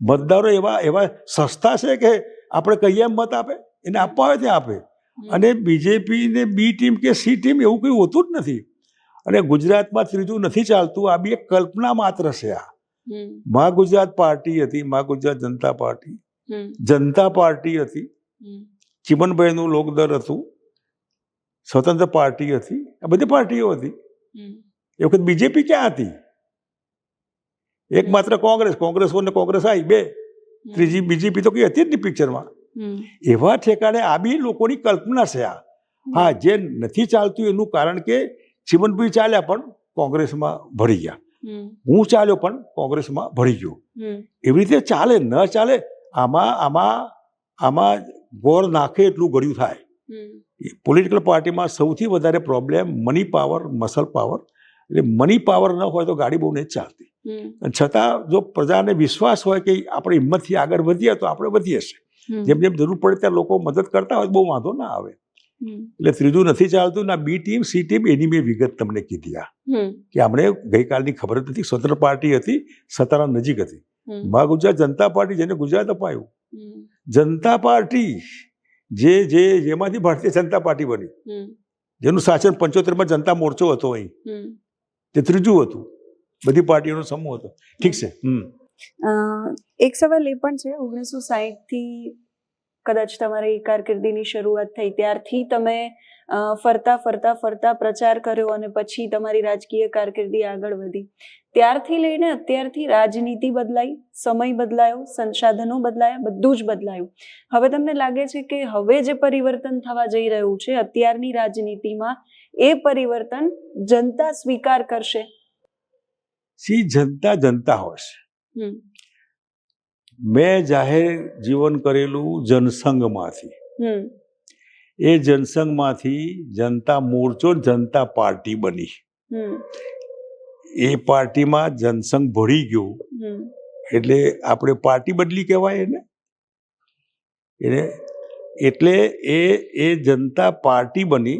[SPEAKER 1] મતદારો એવા સસ્તા છે કે આપણે કહીએ એમ મત આપે? એને આપવા હોય ત્યાં આપે. અને BJPને B ટીમ કે C ટીમ એવું કંઈ હોતું જ નથી. અને ગુજરાતમાં ત્રીજું નથી ચાલતું. આ બી એક કલ્પના માત્ર છે. આ મા ગુજરાત પાર્ટી હતી, મા ગુજરાત જનતા પાર્ટી, જનતા પાર્ટી હતી, ચિમનભાઈનું લોકદળ હતું, સ્વતંત્ર પાર્ટી હતી, આ બધી પાર્ટીઓ હતી. એ વખત BJP ક્યાં હતી? એક માત્ર કોંગ્રેસ આવી, 2, ત્રીજી BJP તો કઈ હતી જ નહીં પિક્ચરમાં. એવા ઠેકાણે આ બી લોકોની કલ્પના છે. આ હા, જે નથી ચાલતું એનું કારણ કે ચિમનભાઈ ચાલ્યા પણ કોંગ્રેસમાં ભળી ગયા, હું ચાલ્યો પણ કોંગ્રેસમાં ભળી ગયો. એવી રીતે ચાલે ન ચાલે, આમાં ગોળ નાખે એટલું ગળ્યું થાય. પોલિટિકલ પાર્ટીમાં સૌથી વધારે problem money power, muscle power. એટલે મની પાવર ન હોય તો ગાડી બહુ નહીં ચાલતી. અને છતાં જો પ્રજાને વિશ્વાસ હોય કે આપણે હિંમતથી આગળ વધીએ તો આપણે વધીએ છીએ. જેમ જેમ જરૂર પડે ત્યાં લોકો મદદ કરતા હોય બહુ વાંધો ના આવે. એટલે ત્રીજું નથી ચાલતું ના બી ટીમ સી ટીમ એની મેં વિગત તમને કીધી કે આપણે ગઈકાલની ખબર જ નથી. સ્વતંત્ર પાર્ટી હતી, સત્તાના નજીક હતી. ગુજરાત જનતા પાર્ટી જેને ગુજરાત અપાયું, જનતા પાર્ટી જેમાંથી ભારતીય જનતા પાર્ટી બની, જેનું શાસન 75માં જનતા મોરચો હતો અહીં, તે ત્રીજું હતું. બધી પાર્ટીઓનો સમૂહ હતો. ઠીક છે.
[SPEAKER 2] એક સવાલ એ પણ છે, 1960 થી કદાચ તમારી કારકિર્દીની શરૂઆત થઈ ત્યારથી તમે ફરતા પ્રચાર કર્યો અને પછી તમારી રાજકીય કારકિર્દી આગળ વધી. ત્યારથી લઈને અત્યારથી રાજનીતિ બદલાઈ, સમય બદલાયો, સંસાધનો બદલાયા, બધું જ બદલાયું. હવે તમને લાગે છે કે હવે જે પરિવર્તન થવા જઈ રહ્યું છે અત્યારની રાજનીતિમાં, એ પરિવર્તન જનતા સ્વીકાર કરશે?
[SPEAKER 1] જનતા હોય છે. મેં જાહેર જીવન કરેલું જનસંઘમાંથી, એ જનસંઘમાંથી જનતા મોરચો જનતા પાર્ટી બની. એ પાર્ટીમાં જનસંઘ ભળી ગયું એટલે આપણે પાર્ટી બદલી કહેવાય એને. એટલે એ જનતા પાર્ટી બની.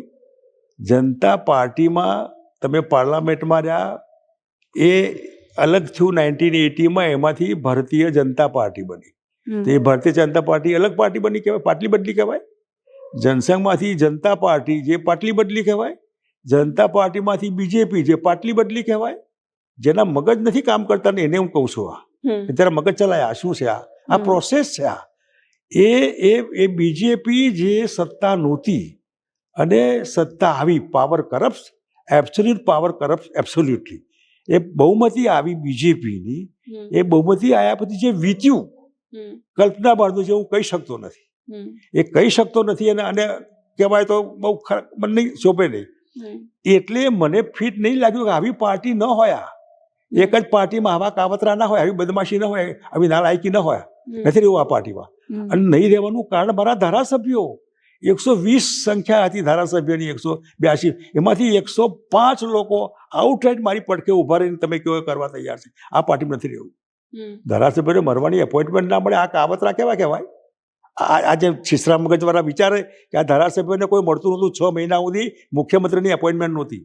[SPEAKER 1] જનતા પાર્ટીમાં તમે પાર્લામેન્ટમાં રહ્યા, એ અલગ થયું 1980માં, એમાંથી ભારતીય જનતા પાર્ટી બની. તો એ ભારતીય જનતા પાર્ટી અલગ પાર્ટી બની કહેવાય, પાટલી બદલી કહેવાય. જનસંઘમાંથી જનતા પાર્ટી જે પાટલી બદલી કહેવાય. જનતા પાર્ટીમાંથી બીજેપી જે પાટલી બદલી કહેવાય. જેના મગજ નથી કામ કરતા ને એને હું કહું છું ત્યારે મગજ ચલાયા શું છે આ પ્રોસેસ છે. એ બીજેપી જે સત્તા નહોતી અને સત્તા આવી, power corrupt, absolute power corrupt absolutely. એ બહુમતી આવી બીજેપીની. એ બહુમતી આવ્યા પછી જે વીત્યું, કલ્પના બહારનું છે, હું કહી શકતો નથી. એ કહી શકતો નથી અને કહેવાય તો બહુ મને નહીં શોભે નહીં. એટલે મને ફિટ નહીં લાગ્યું કે આવી પાર્ટી ન હોય. એક જ પાર્ટીમાં આવા કાવતરા ના હોય, આવી બદમાશી ન હોય, આવી નાલાયકી ન હોય. નથી રહેવું આ પાર્ટીમાં. અને નહીં રહેવાનું કારણ મારા ધારાસભ્યો, 120 સંખ્યા હતી ધારાસભ્યોની, 182. એમાંથી 105 લોકો આઉટરાઈટ મારી પડખે ઉભા રહીને તમે કેવો કરવા તૈયાર છે. આ પાર્ટીમાં નથી રહેવું. ધારાસભ્યોને મરવાની એપોઇન્ટમેન્ટ ના મળે, આ કાવતરા કેવા કહેવાય? આજે છીસરા મગજવાળા વિચારે કે આ ધારાસભ્યોને કોઈ મળતું નહોતું. 6 મહિના સુધી મુખ્યમંત્રીની એપોઇન્ટમેન્ટ નહોતી,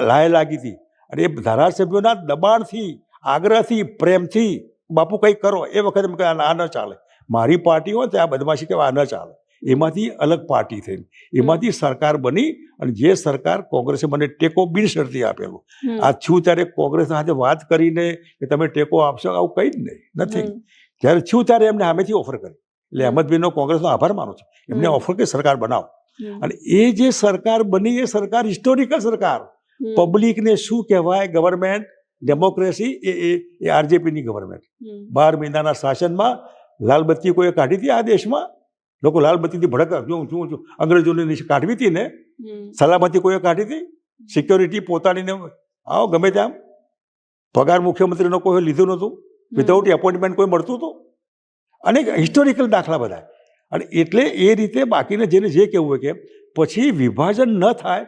[SPEAKER 1] લાય લાગી હતી. અને એ ધારાસભ્યોના દબાણથી, આગ્રહથી, પ્રેમથી બાપુ કંઈક કરો, એ વખતે આ ન ચાલે. મારી પાર્ટી હોય તો આ બદમાશી કહેવાય, આ ન ચાલે. એમાંથી અલગ પાર્ટી થઈ, એમાંથી સરકાર બની. અને જે સરકાર કોંગ્રેસે મને ટેકો બિનશરતી આપેલો. આ થયું ત્યારે કોંગ્રેસ સાથે વાત કરીને કે તમે ટેકો આપશો, આવું કંઈ જ નહીં, નથી. જ્યારે થયું ત્યારે એમને સામેથી ઓફર કરી. એટલે અહેમદભાઈનો કોંગ્રેસનો આભાર માનું છું. એમને ઓફર કરી સરકાર બનાવો. અને એ જે સરકાર બની, એ સરકાર હિસ્ટોરિકલ સરકાર. પબ્લિકને શું કહેવાય ગવર્મેન્ટ, ડેમોક્રેસી, એ આરજેપીની ગવર્મેન્ટ. 12 મહિનાના શાસનમાં લાલબત્તી કોઈએ કાઢી હતી આ દેશમાં? લોકો લાલબત્તીથી ભડક શું અંગ્રેજોની નીચે કાઢવી હતી ને? સલામતી કોઈએ કાઢી હતી? સિક્યોરિટી પોતાની આવો ગમે ત્યાં પગાર મુખ્યમંત્રીનો કોઈ લીધું નહોતું, વિધાઉટ એપોઇન્ટમેન્ટ કોઈ મળતું હતું. અને હિસ્ટોરિકલ દાખલા બધા. અને એટલે એ રીતે બાકીને જેને જે કહેવું હોય કે પછી વિભાજન ન થાય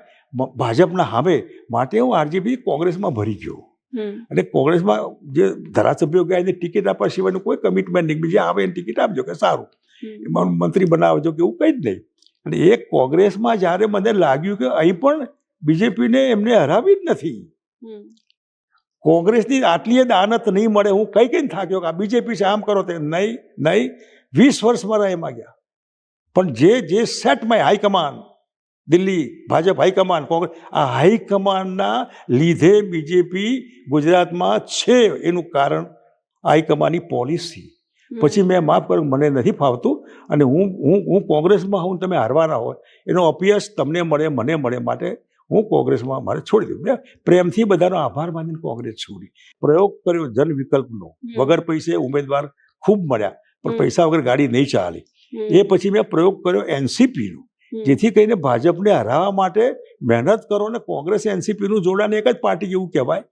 [SPEAKER 1] ભાજપના સામે માટે હું આરજેપી કોંગ્રેસમાં ભરી ગયો. અને કોંગ્રેસમાં જે ધારાસભ્યો ગયા એને ટિકિટ આપવા સિવાયનું કોઈ કમિટમેન્ટ નહીં. બીજા આવે એને ટિકિટ આપજો કે સારું, એમાં મંત્રી બનાવજો કે એવું કંઈ જ નહીં. અને એ કોંગ્રેસમાં જ્યારે મને લાગ્યું કે અહીં પણ બીજેપીને એમને હરાવી જ નથી, કોંગ્રેસની આટલી દાનત નહીં મળે, હું કઈ થાક્યો કે આ બીજેપી છે, આમ કરો તે નહીં. 20 વર્ષ મારા એમાં ગયા. પણ જે સેટમાં હાઈકમાન્ડ, દિલ્હી ભાજપ હાઈકમાન્ડ, કોંગ્રેસ, આ હાઈકમાન્ડના લીધે બીજેપી ગુજરાતમાં છે. એનું કારણ હાઈકમાન્ડની પોલિસી. પછી મેં માફ કર્યું, મને નથી ફાવતું. અને હું કોંગ્રેસમાં હું, તમે હારવાના હોય, એનો અપયશ તમને મળે, મને મળે, માટે હું કોંગ્રેસમાં મારે છોડી દઉં. પ્રેમથી બધાનો આભાર માનીને કોંગ્રેસ છોડી. પ્રયોગ કર્યો જન વિકલ્પનો, વગર પૈસે ઉમેદવાર ખૂબ મળ્યા, પણ પૈસા વગર ગાડી નહીં ચાલી. એ પછી મેં પ્રયોગ કર્યો એનસીપીનો, જેથી કરીને ભાજપને હરાવવા માટે મહેનત કરો. ને કોંગ્રેસ એનસીપીનું જોડાણ એક જ પાર્ટી જેવું કહેવાય.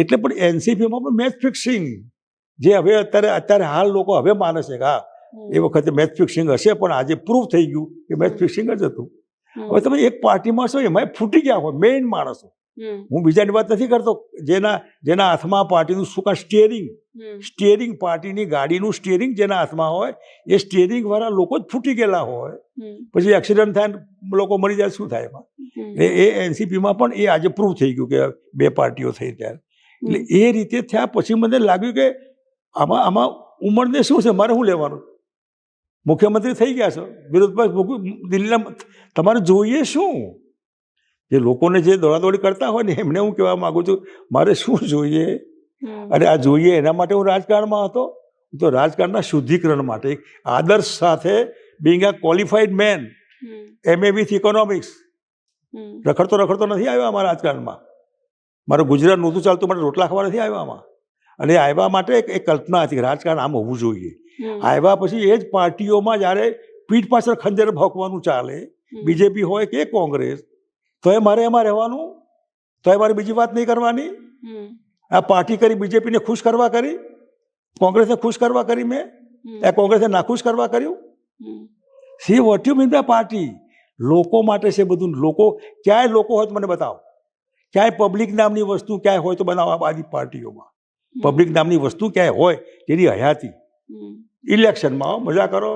[SPEAKER 1] એટલે પણ એનસીપીમાં પણ મેચ ફિક્સિંગ, જે હવે અત્યારે હાલ લોકો હવે માને છે કે હા એ વખતે મેચ ફિક્સિંગ હશે, પણ આજે પ્રૂવ થઈ ગયું કે મેચ ફિક્સિંગ જ હતું. હવે તમે એક પાર્ટીમાં છો, એમાં ફૂટી ગયા હોય મેઇન માણસો, હું બીજાની વાત નથી કરતો. જેના હાથમાં પાર્ટીનું શું કા સ્ટીયરિંગ પાર્ટીની ગાડીનું સ્ટીયરિંગ જેના હાથમાં હોય એ સ્ટીયરિંગ વાળા લોકો જ ફૂટી ગયેલા હોય, પછી એક્સિડન્ટ થાય ને લોકો મરી જાય, શું થાય એમાં? એ એનસીપીમાં પણ એ આજે પ્રૂવ થઈ ગયું કે 2 પાર્ટીઓ થઈ ત્યારે. એટલે એ રીતે થયા પછી મને લાગ્યું કે આમાં ઉંમરને શું છે, મારે શું લેવાનું? મુખ્યમંત્રી થઈ ગયા છો, વિરોધ પક્ષ દિલ્હીના, તમારે જોઈએ શું? જે લોકોને જે દોડાદોડી કરતા હોય ને એમને હું કહેવા માંગુ છું, મારે શું જોઈએ? અને આ જોઈએ એના માટે હું રાજકારણમાં હતો. તો રાજકારણના શુદ્ધિકરણ માટે આદર્શ સાથે being a qualified man, MA with economics, રખડતો નથી આવ્યો આમાં રાજકારણમાં. મારું ગુજરાત નહોતું ચાલતું, મને રોટલા ખાવા નથી આવ્યા આમાં. અને આવ્યા માટે એક કલ્પના હતી કે રાજકારણ આમ હોવું જોઈએ. આવ્યા પછી એ જ પાર્ટીઓમાં જ્યારે પીઠ પાછળ ખંજર ભોંકવાનું ચાલે, બીજેપી હોય કે કોંગ્રેસ, તો એ મારે એમાં રહેવાનું, તો એ મારે બીજી વાત નહીં કરવાની. આ પાર્ટી કરી, બીજેપીને ખુશ કરવા કરી, કોંગ્રેસને ખુશ કરવા કરી, મેં એ કોંગ્રેસને નાખુશ કરવા કર્યું. See what you mean by party? લોકો માટે છે બધું. લોકો ક્યાંય લોકો હોય તો મને બતાવો, ક્યાંય પબ્લિક નામની વસ્તુ ક્યાંય હોય તો બનાવો. આ બધી પાર્ટીઓમાં પબ્લિક નામની વસ્તુ ક્યાંય હોય જેની હયાતી. ઇલેક્શનમાં આવો, મજા કરો,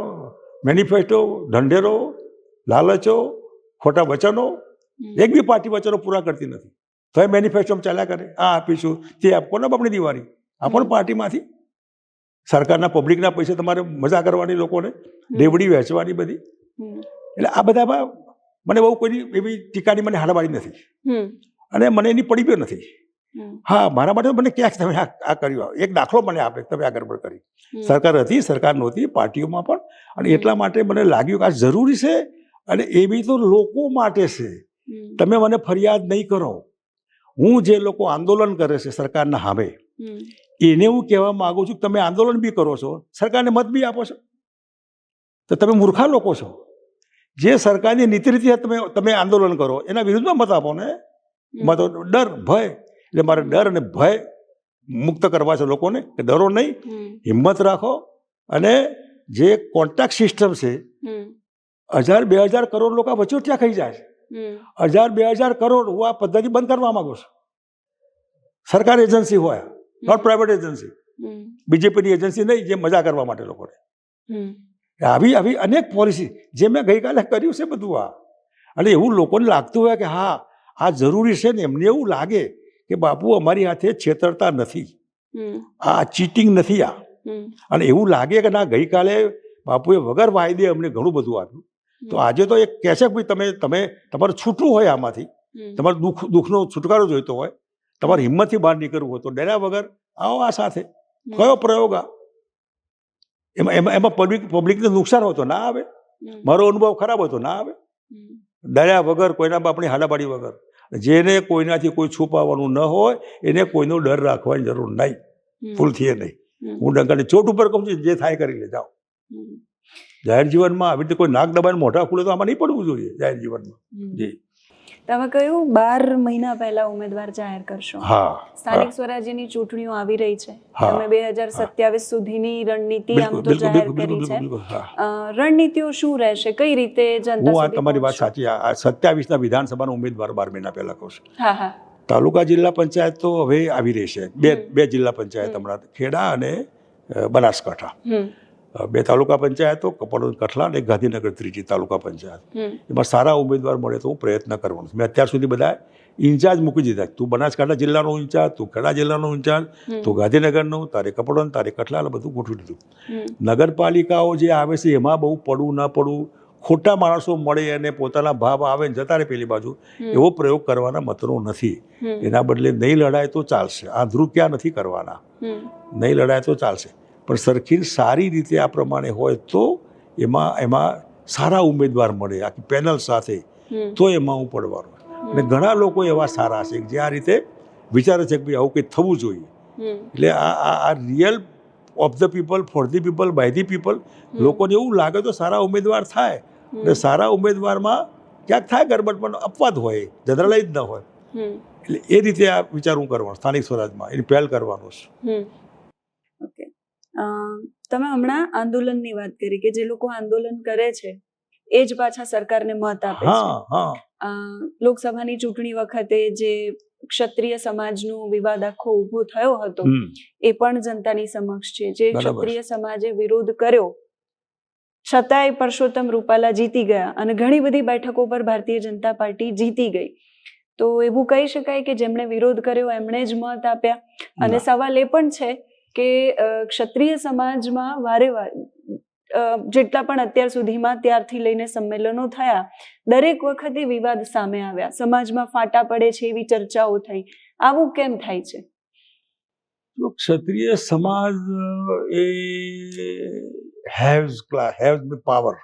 [SPEAKER 1] મેનિફેસ્ટો, ઢંઢેરો, લાલચો, ખોટા વચનો. એક બી પાર્ટી વચનો પૂરા કરતી નથી, તો એ મેનિફેસ્ટોમાં ચાલ્યા કરે, આ આપીશું, તે આપો ને બાપની દિવાળી, આપો ને પાર્ટીમાંથી. સરકારના પબ્લિકના પૈસે તમારે મજા કરવાની, લોકોને ડેવડી વહેંચવાની બધી. એટલે આ બધામાં મને બહુ કોઈની એવી ટીકાની મને હાડવાળી નથી, અને મને એની પડી બી નથી. હા, મારા માટે મને ક્યાંક તમે આ કર્યું, એક દાખલો મને આપે, તમે આ ગડબડ કરી. સરકાર હતી, સરકાર નહોતી, પાર્ટીઓમાં પણ. અને એટલા માટે મને લાગ્યું કે આ જરૂરી છે, અને એ બી તો લોકો માટે છે. તમે મને ફરિયાદ નહીં કરો. હું જે લોકો આંદોલન કરે છે સરકારના સામે, એને હું કહેવા માંગુ છું, તમે આંદોલન બી કરો છો, સરકારને મત બી આપો છો, તો તમે મૂર્ખા લોકો છો. જે સરકારની નીતિ રીતે તમે આંદોલન કરો એના વિરુદ્ધમાં મત આપો ને. મત ડર, ભય. એટલે મારે ડર અને ભય મુક્ત કરવા છે લોકોને, કે ડરો નહીં, હિંમત રાખો. અને જે કોન્ટ્રાક્ટ સિસ્ટમ છે, 1000-2000 કરોડ લોકો વચોટિયા ખાઈ જાય છે. 1000-2000 કરોડ હું આ પદ્ધતિ બંધ કરવા માંગુ છું. સરકાર એજન્સી હોય, નોટ પ્રાઇવેટ એજન્સી, બીજેપીની એજન્સી નહીં, જે મજા કરવા માટે લોકોને. આવી અનેક પોલિસી જે મેં ગઈકાલે કર્યું છે બધું આ. અને એવું લોકોને લાગતું હોય કે હા આ જરૂરી છે, ને એમને એવું લાગે કે બાપુ અમારી હાથે છેતરતા નથી, આ ચીટિંગ નથી આ. અને એવું લાગે કે ના, ગઈકાલે બાપુએ વગર વાયદે અમને ઘણું બધું આપ્યું, તો આજે તો એક કહે છે કે ભાઈ તમે તમારે છૂટવું હોય આમાંથી, તમારે દુઃખનો છુટકારો જોઈતો હોય, તમારે હિંમતથી બહાર નીકળવું હોય, તો ડર્યા વગર આવો આ સાથે. કયો પ્રયોગ આ? એમાં પબ્લિકને નુકસાન હોય તો ના આવે, મારો અનુભવ ખરાબ હોય તો ના આવે. ડર્યા વગર, કોઈના બાપની હાડાબાડી વગર. જેને કોઈનાથી કોઈ છુપાવવાનું ન હોય એને કોઈનો ડર રાખવાની જરૂર નહીં, ભૂલથી નહીં. હું ડંકાની ચોટ ઉપર કહું છું, જે થાય કરી લે, જાઓ. જાહેર જીવનમાં આવી રીતે કોઈ નાક દબાઈને મોઢા ખુલે તો આમાં નહીં પડવું જોઈએ જાહેર જીવનમાં. જી,
[SPEAKER 2] તમે કહ્યું 12 મહિના પહેલા ઉમેદવાર જાહેર કરશો.
[SPEAKER 1] હા,
[SPEAKER 2] સ્થાનિક સ્વરાજ્યની ચૂંટણીઓ આવી રહી છે, તમે 2027 સુધીની રણનીતિ આમ તો જાહેર કરી છે. રણનીતિઓ શું રહેશે, કઈ રીતે જનતા
[SPEAKER 1] હું આ
[SPEAKER 2] સુધી
[SPEAKER 1] તમારી વાત
[SPEAKER 2] પહોંચશો?
[SPEAKER 1] સાચી. આ 27ના વિધાનસભાના ઉમેદવાર 12 મહિના પહેલા કહું છું.
[SPEAKER 2] હા.
[SPEAKER 1] તાલુકા જિલ્લા પંચાયત તો હવે આવી રહી છે. બે જિલ્લા પંચાયત હમણાં, ખેડા અને બનાસકાંઠા. 2 તાલુકા પંચાયતો, કપડવંજ, કઠલા અને ગાંધીનગર ત્રીજી તાલુકા પંચાયત. એમાં સારા ઉમેદવાર મળે તો હું પ્રયત્ન કરવાનો છું. મેં અત્યાર સુધી બધા ઇન્ચાર્જ મૂકી દીધા. તું બનાસકાંઠા જિલ્લાનો ઇન્ચાર્જ, તું ખેડા જિલ્લાનો ઇન્ચાર્જ, તું ગાંધીનગરનો, તારે કપડવંજ, તારે કઠલા, બધું ગોઠવી દીધું. નગરપાલિકાઓ જે આવે છે એમાં બહુ પડવું ન પડવું, ખોટા માણસો મળે અને પોતાના ભાવ આવે ને જતા રહે પેલી બાજુ, એવો પ્રયોગ કરવાના મતનો નથી. એના બદલે નહીં લડાય તો ચાલશે. આ ધ્રુવ નથી કરવાના, નહીં લડાય તો ચાલશે. પણ સરખી સારી રીતે આ પ્રમાણે હોય તો એમાં સારા ઉમેદવાર મળે, આખી પેનલ સાથે, તો એમાં હું પડવાનો. અને ઘણા લોકો એવા સારા છે જે આ રીતે વિચારે છે કે ભાઈ આવું કંઈ થવું જોઈએ. એટલે આ real of the people, for the people, by the people. લોકોને એવું લાગે તો સારા ઉમેદવાર થાય, અને સારા ઉમેદવારમાં ક્યાંક થાય ગડબડ, પણ અપવાદ હોય, જનરલાઇઝ ન હોય. એટલે એ રીતે આ વિચાર હું કરવાનો સ્થાનિક સ્વરાજમાં, એની પહેલ કરવાનો છે.
[SPEAKER 2] ઓકે, તમે હમણાં આંદોલનની વાત કરી કે જે લોકો આંદોલન કરે છે એ જ પાછા સરકારને મત આપે છે. લોકસભાની ચૂંટણી વખતે જે ક્ષત્રિય સમાજનો વિવાદ આખો ઊભો થયો હતો એ પણ જનતાની સમક્ષ છે. જે
[SPEAKER 1] બરાબર.
[SPEAKER 2] ક્ષત્રિય સમાજે વિરોધ કર્યો છતાંય પરસોત્તમ રૂપાલા જીતી ગયા અને ઘણી બધી બેઠકો પર ભારતીય જનતા પાર્ટી જીતી ગઈ. તો એવું કહી શકાય કે જેમણે વિરોધ કર્યો એમણે જ મત આપ્યા. અને
[SPEAKER 1] ના.
[SPEAKER 2] સવાલ એ પણ છે કે ક્ષત્રિય સમાજમાં વારે વાર જેટલા પણ અત્યાર સુધીમાં ત્યારથી લઈને સંમેલનો થયા દરેક વખતે વિવાદ સામે આવ્યા, સમાજમાં ફાટા પડે છે એવી ચર્ચાઓ થઈ. આવું કેમ થાય છે?
[SPEAKER 1] તો ક્ષત્રિય સમાજ એ હેવ્સ પાવર.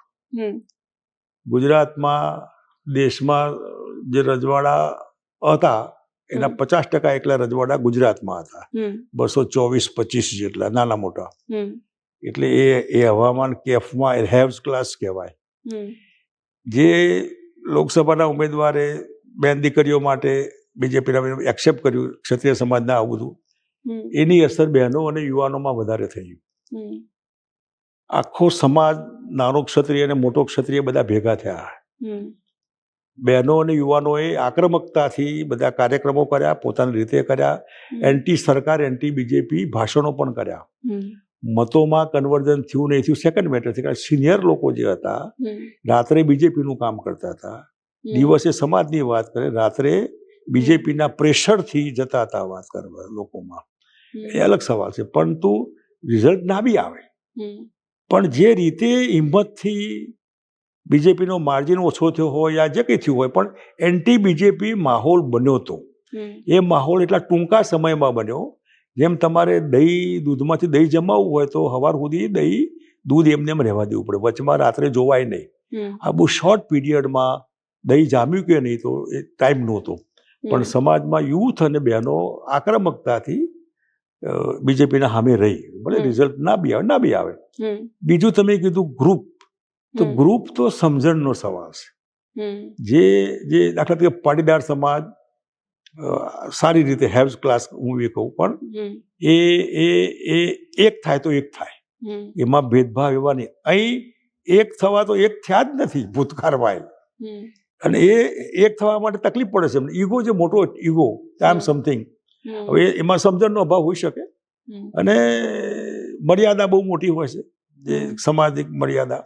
[SPEAKER 1] ગુજરાતમાં દેશમાં જે રજવાડા હતા એના 50% એકલા રજવાડા ગુજરાતમાં હતા. 224-25 જેટલા નાના મોટા. એટલે એ હવામાન કેફમાં હેવ્સ ક્લાસ કહેવાય. જે લોકસભાના ઉમેદવારે બેન દીકરીઓ માટે બીજેપીના એક્સેપ્ટ કર્યું ક્ષત્રિય સમાજના આવું બધું, એની અસર બહેનો અને યુવાનોમાં વધારે થઈ. આખો સમાજ નાનો ક્ષત્રિય અને મોટો ક્ષત્રિય બધા ભેગા થયા. બહેનો અને યુવાનોએ આક્રમકતાથી બધા કાર્યક્રમો કર્યા, પોતાની રીતે કર્યા, એન્ટી સરકાર એન્ટી બીજેપી ભાષણો પણ કર્યા. મતોમાં કન્વર્ઝન થયું નહીં થયું સેકન્ડ મેટર છે. કારણ સિનિયર લોકો જે હતા રાત્રે બીજેપીનું કામ કરતા હતા, દિવસે સમાજની વાત કરે, રાત્રે બીજેપીના પ્રેશરથી જતા હતા વાત કરવા લોકોમાં. એ અલગ સવાલ છે. પરંતુ રિઝલ્ટ ના બી આવે, પણ જે રીતે હિંમતથી બીજેપીનો માર્જિન ઓછો થયો હોય યા જે કંઈ થયું હોય, પણ એન્ટી બીજેપી માહોલ બન્યો હતો. એ માહોલ એટલા ટૂંકા સમયમાં બન્યો. જેમ તમારે દૂધમાંથી દહીં જમાવવું હોય તો સવાર સુધી દૂધ એમને એમ રહેવા દેવું પડે, વચમાં રાત્રે જોવાય નહીં. આ બહુ શોર્ટ પીરિયડમાં દહીં જામ્યું કે નહીં તો એ ટાઈમ નહોતો. પણ સમાજમાં યુથ અને બહેનો આક્રમકતાથી બીજેપીના સામે રહી. ભલે રિઝલ્ટ ના બી આવે. બીજું તમે કીધું ગ્રુપ, તો ગ્રુપ તો સમજણનો સવાલ છે. જે દાખલા તરીકે પાટીદાર સમાજ સારી રીતે હેવ્સ ક્લાસ હું એ કહું, પણ એ એક થાય તો એક થાય, એમાં ભેદભાવ એવા નહીં. અહીં એક થવા તો એક થયા જ નથી ભૂતકાળમાં. અને એ એક થવા માટે તકલીફ પડે છે. ઈગો જે મોટો ઈગો આઈ એમ સમથિંગ, હવે એમાં સમજણનો અભાવ હોઈ શકે અને મર્યાદા બહુ મોટી હોય છે, જે સામાજિક મર્યાદા.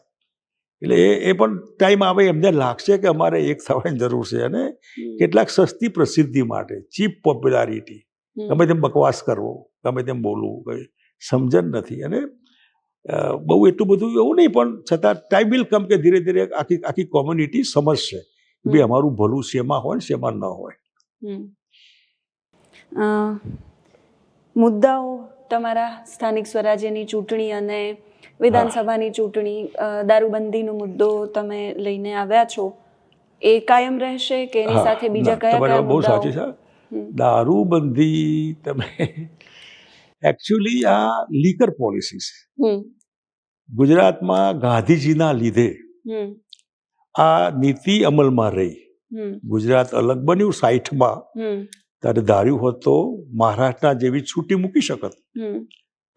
[SPEAKER 1] એટલે એ પણ ટાઈમ આવે એમને લાગશે કે અમારે એક થવાની જરૂર છે. અને કેટલાક સસ્તી પ્રસિદ્ધિ માટે ચીપ પોપ્યુલારિટી, ગમે તેમ બકવાસ કરવો, ગમે તેમ બોલવું, કંઈ સમજણ નથી. અને બહુ એટલું બધું એવું નહીં, પણ છતાં ટાઈમ વિલ કમ કે ધીરે ધીરે આખી કોમ્યુનિટી સમજશે કે ભાઈ અમારું ભલું શેમાં હોય ને શેમાં ન હોય.
[SPEAKER 2] મુદ્દાઓ તમારા સ્થાનિક સ્વરાજ્યની ચૂંટણી અને વિધાનસભાની ચૂંટણી, દારૂબંધીનો મુદ્દો તમે લઈને આવ્યા છો, એ કાયમ રહેશે કે એની સાથે બીજા કયા
[SPEAKER 1] બહુ સાચી છે. દારૂબંધી તમે એકચ્યુઅલી આ લીકર પોલિસી છે. ગુજરાતમાં ગાંધીજીના લીધે આ નીતિ અમલમાં રહી. ગુજરાત અલગ બન્યું 60માં, ત્યારે ધાર્યું હોત તો મહારાષ્ટ્રના જેવી છૂટી મૂકી શકત.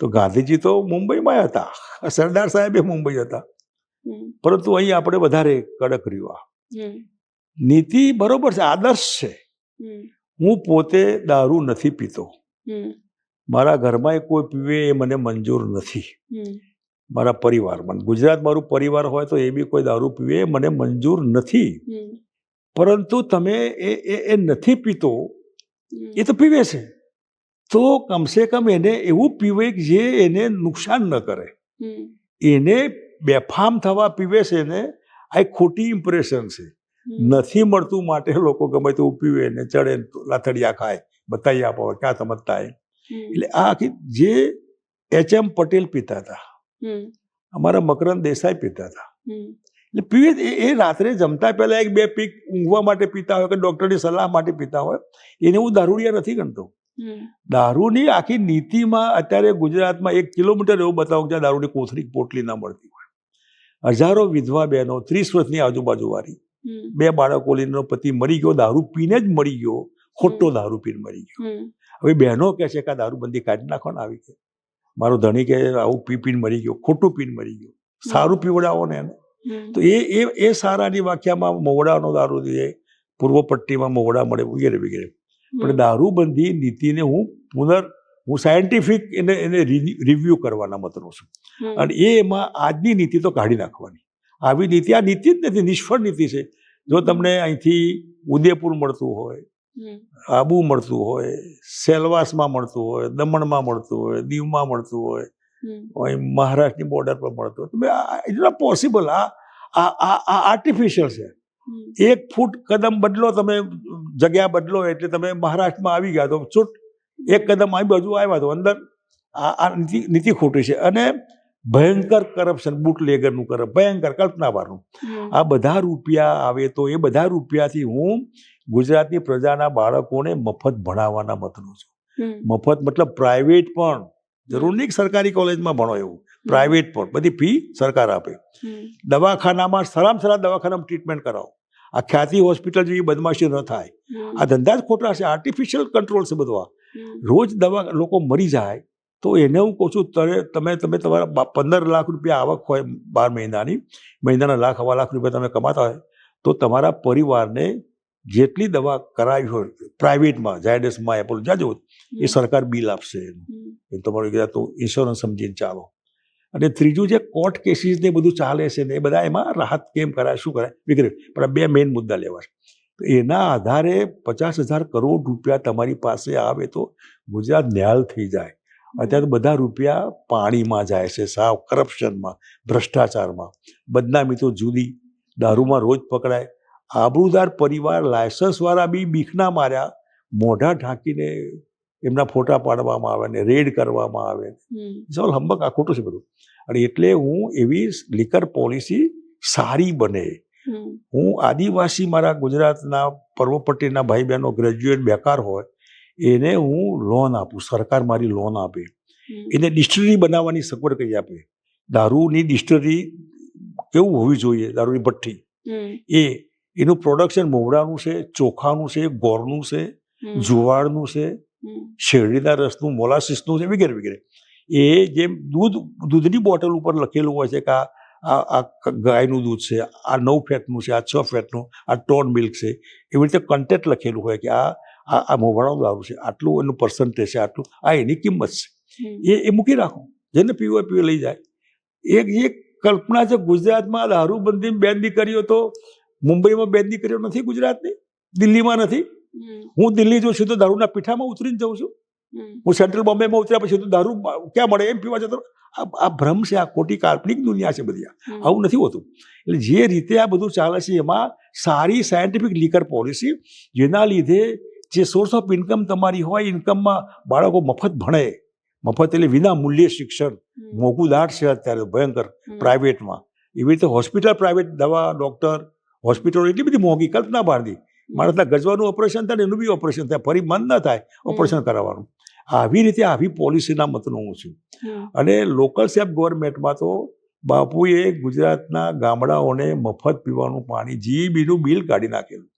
[SPEAKER 1] તો ગાંધીજી તો મુંબઈમાં હતા, સરદાર સાહેબે મુંબઈ હતા, પરંતુ અહીં આપણે વધારે કડક રહ્યું. નીતિ બરોબર છે, આદર્શ છે. હું પોતે દારૂ નથી પીતો, મારા ઘરમાં કોઈ પીવે એ મને મંજૂર નથી. મારા પરિવારમાં, ગુજરાત મારું પરિવાર હોય તો એ બી કોઈ દારૂ પીવે એ મને મંજૂર નથી. પરંતુ તમે એ નથી પીતો, એ તો પીવે છે, તો કમસે કમ એને એવું પીવે કે જે એને નુકસાન ન કરે. એને બેફામ થવા પીવે છે ને, આ એક ખોટી ઇમ્પ્રેશન છે. નથી મળતું માટે લોકો ગમે તેવું પીવે ને ચડે, લાથડિયા ખાય, બતાવી આપો ક્યાં સમજતા. એટલે આ આખી જે H.M. પટેલ પીતા હતા, અમારા મકરંદ દેસાઈ પીતા હતા. એટલે પીવે એ રાત્રે જમતા પહેલા 1-2 પીક ઊંઘવા માટે પીતા હોય કે ડૉક્ટરની સલાહ માટે પીતા હોય, એને હું દારૂડિયા નથી ગણતો. દારૂની આખી નીતિમાં અત્યારે ગુજરાતમાં 1 કિલોમીટર એવું બતાવો જ્યાં દારૂની કોથળી પોટલી ના મળતી હોય. હજારો વિધવા બહેનો 30 વર્ષની આજુબાજુવાળી, 2 બાળકો લઈને પતિ મરી ગયો, દારૂ પીને જ મરી ગયો, ખોટો દારૂ પીને મરી ગયો. હવે બહેનો કહે છે કે આ દારૂબંધી કાઢી નાખો ને. આવી કે મારો ધણી કે આવું પીને મરી ગયો, ખોટું પીને મરી ગયો, સારું પીવડાવો ને એને. તો એ સારાની વ્યાખ્યામાં મવડાનો દારૂ દે, પૂર્વ પટ્ટીમાં મવડા મળે વગેરે વગેરે. પણ દારૂબંધી નીતિને હું સાયન્ટિફિક એને રિવ્યૂ કરવાના મતનો છું. અને એમાં આજની નીતિ તો કાઢી નાખવાની. આવી નીતિ આ નીતિ જ નથી, નિષ્ફળ નીતિ છે. જો તમને અહીંથી ઉદયપુર મળતું હોય, આબુ મળતું હોય, સેલવાસમાં મળતું હોય, દમણમાં મળતું હોય, દીવમાં મળતું હોય, મહારાષ્ટ્રની બોર્ડર પર મળતું હોય, તમે ઇટ્સ નોટ પોસિબલ. આ આર્ટિફિશિયલ છે. 1 ફૂટ કદમ બદલો, તમે જગ્યા બદલો એટલે તમે મહારાષ્ટ્રમાં આવી ગયા તો છૂટ 1 કદમ આવી બાજુ આવ્યા તો અંદર. આ નીતિ ખોટી છે. અને ભયંકર કરપ્શન, બુટલેગરનું ભયંકર કલ્પનાવારનું. આ બધા રૂપિયા આવે તો એ બધા રૂપિયાથી હું ગુજરાતની પ્રજાના બાળકોને મફત ભણાવવાના મતનો છું. મફત મતલબ પ્રાઇવેટ પણ, જરૂર નહીં સરકારી કોલેજમાં ભણો એવું, પ્રાઇવેટ પણ બધી ફી સરકાર આપે. દવાખાનામાં સારામાં દવાખાનામાં ટ્રીટમેન્ટ કરાવો. આ ખ્યાતિ હોસ્પિટલ જેવી બદમાશી ન થાય. આ ધંધા જ ખોટા છે, આર્ટિફિશિયલ કંટ્રોલ છે બધું. રોજ લોકો મરી જાય તો એને હું કહું છું, તમે તમારા 15 લાખ રૂપિયા આવક હોય 12 મહિનાના લાખ 1.25 લાખ રૂપિયા તમે કમાતા હોય તો તમારા પરિવારને જેટલી દવા કરાવી હોય પ્રાઇવેટમાં, ઝાયડસમાં, એપોલો જાજો, એ સરકાર બિલ આપશે. એ તમારું તો ઇન્સ્યોરન્સ સમજીને ચાલો. અને ત્રીજું જે કોર્ટ કેસીસ ને બધું ચાલે છે ને એ બધા એમાં રાહત કેમ કરાય, શું કરાય વગેરે, પણ આ 2 મેઇન મુદ્દા લેવા છે. તો એના આધારે 50,000 કરોડ રૂપિયા તમારી પાસે આવે તો ગુજરાત ન્યાલ થઈ જાય. અત્યારે બધા રૂપિયા પાણીમાં જાય છે, સાવ કરપ્શનમાં, ભ્રષ્ટાચારમાં. બદનામી તો જુદી, દારૂમાં રોજ પકડાય. આબરૂદાર પરિવાર, લાયસન્સવાળા બી બીખના માર્યા મોઢા ઢાંકીને એમના ફોટા પાડવામાં આવે ને રેડ કરવામાં આવે. ચાલ હંબક, આ ખોટું છે બધું. અને એટલે હું એવી લીકર પોલિસી સારી બને. હું આદિવાસી, મારા ગુજરાતના પર્વપટ્ટીના ભાઈ બહેનો ગ્રેજ્યુએટ બેકાર હોય એને હું લોન આપું, સરકાર મારી લોન આપે. એને ડિસ્ટિલરી બનાવવાની સગવડ કરી આપે. દારૂની ડિસ્ટિલરી કેવું હોવી જોઈએ, દારૂની ભઠ્ઠી, એનું પ્રોડક્શન મોવડાનું છે, ચોખાનું છે, ગોળનું છે, જુવાળનું છે, શેરડીના રસનું, મોલાસીસનું છે, વગેરે વગેરે. એ જેમ દૂધની બોટલ ઉપર લખેલું હોય છે કે આ ગાયનું દૂધ છે, આ 9 ફેટનું છે, આ 6 ફેટનું, આ ટોન મિલ્ક છે, એવી રીતે કન્ટેન્ટ લખેલું હોય કે આ મોવડાનું દારૂ છે, આટલું એનું પર્સન્ટેજ છે, આટલું આ એની કિંમત છે. એ મૂકી રાખો, જેને પીવો પીવો લઈ જાય. એક કલ્પના છે ગુજરાતમાં દારૂબંધી 2 દીકરીઓ, તો મુંબઈમાં 2 દીકરીઓ નથી ગુજરાતની, દિલ્હીમાં નથી. હું દિલ્હી જઉં છું તો દારૂના પીઠામાં ઉતરીને જાઉં છું. હું સેન્ટ્રલ બોમ્બેમાં ઉતર્યા પછી તો દારૂ ક્યાં મળે એમ પીવા જતો. આ ભ્રમ છે, આ ખોટી કાલ્પનિક દુનિયા છે બધી. આવું નથી હોતું. એટલે જે રીતે આ બધું ચાલે છે એમાં સારી સાયન્ટિફિક લીકર પોલિસી, જેના લીધે જે સોર્સ ઓફ ઇન્કમ તમારી હોય, ઇન્કમમાં બાળકો મફત ભણે. મફત એટલે વિના મૂલ્યે શિક્ષણ. મોંઘું દાટ છે અત્યારે ભયંકર પ્રાઇવેટમાં. એવી રીતે હોસ્પિટલ, પ્રાઇવેટ દવા, ડૉક્ટર, હોસ્પિટલો એટલી બધી મોંઘી, કલ્પના બહારની. માણસના ગજવાનું ઓપરેશન થાય ને એનું બી ઓપરેશન થાય, ફરી મન ન થાય ઓપરેશન કરાવવાનું. આવી રીતે આવી પોલિસીના મતનો હું છું. અને લોકલ સેલ્ફ ગવર્મેન્ટમાં તો બાપુએ ગુજરાતના ગામડાઓને મફત પીવાનું પાણી, જીઈબીનું બિલ કાઢી નાખેલું.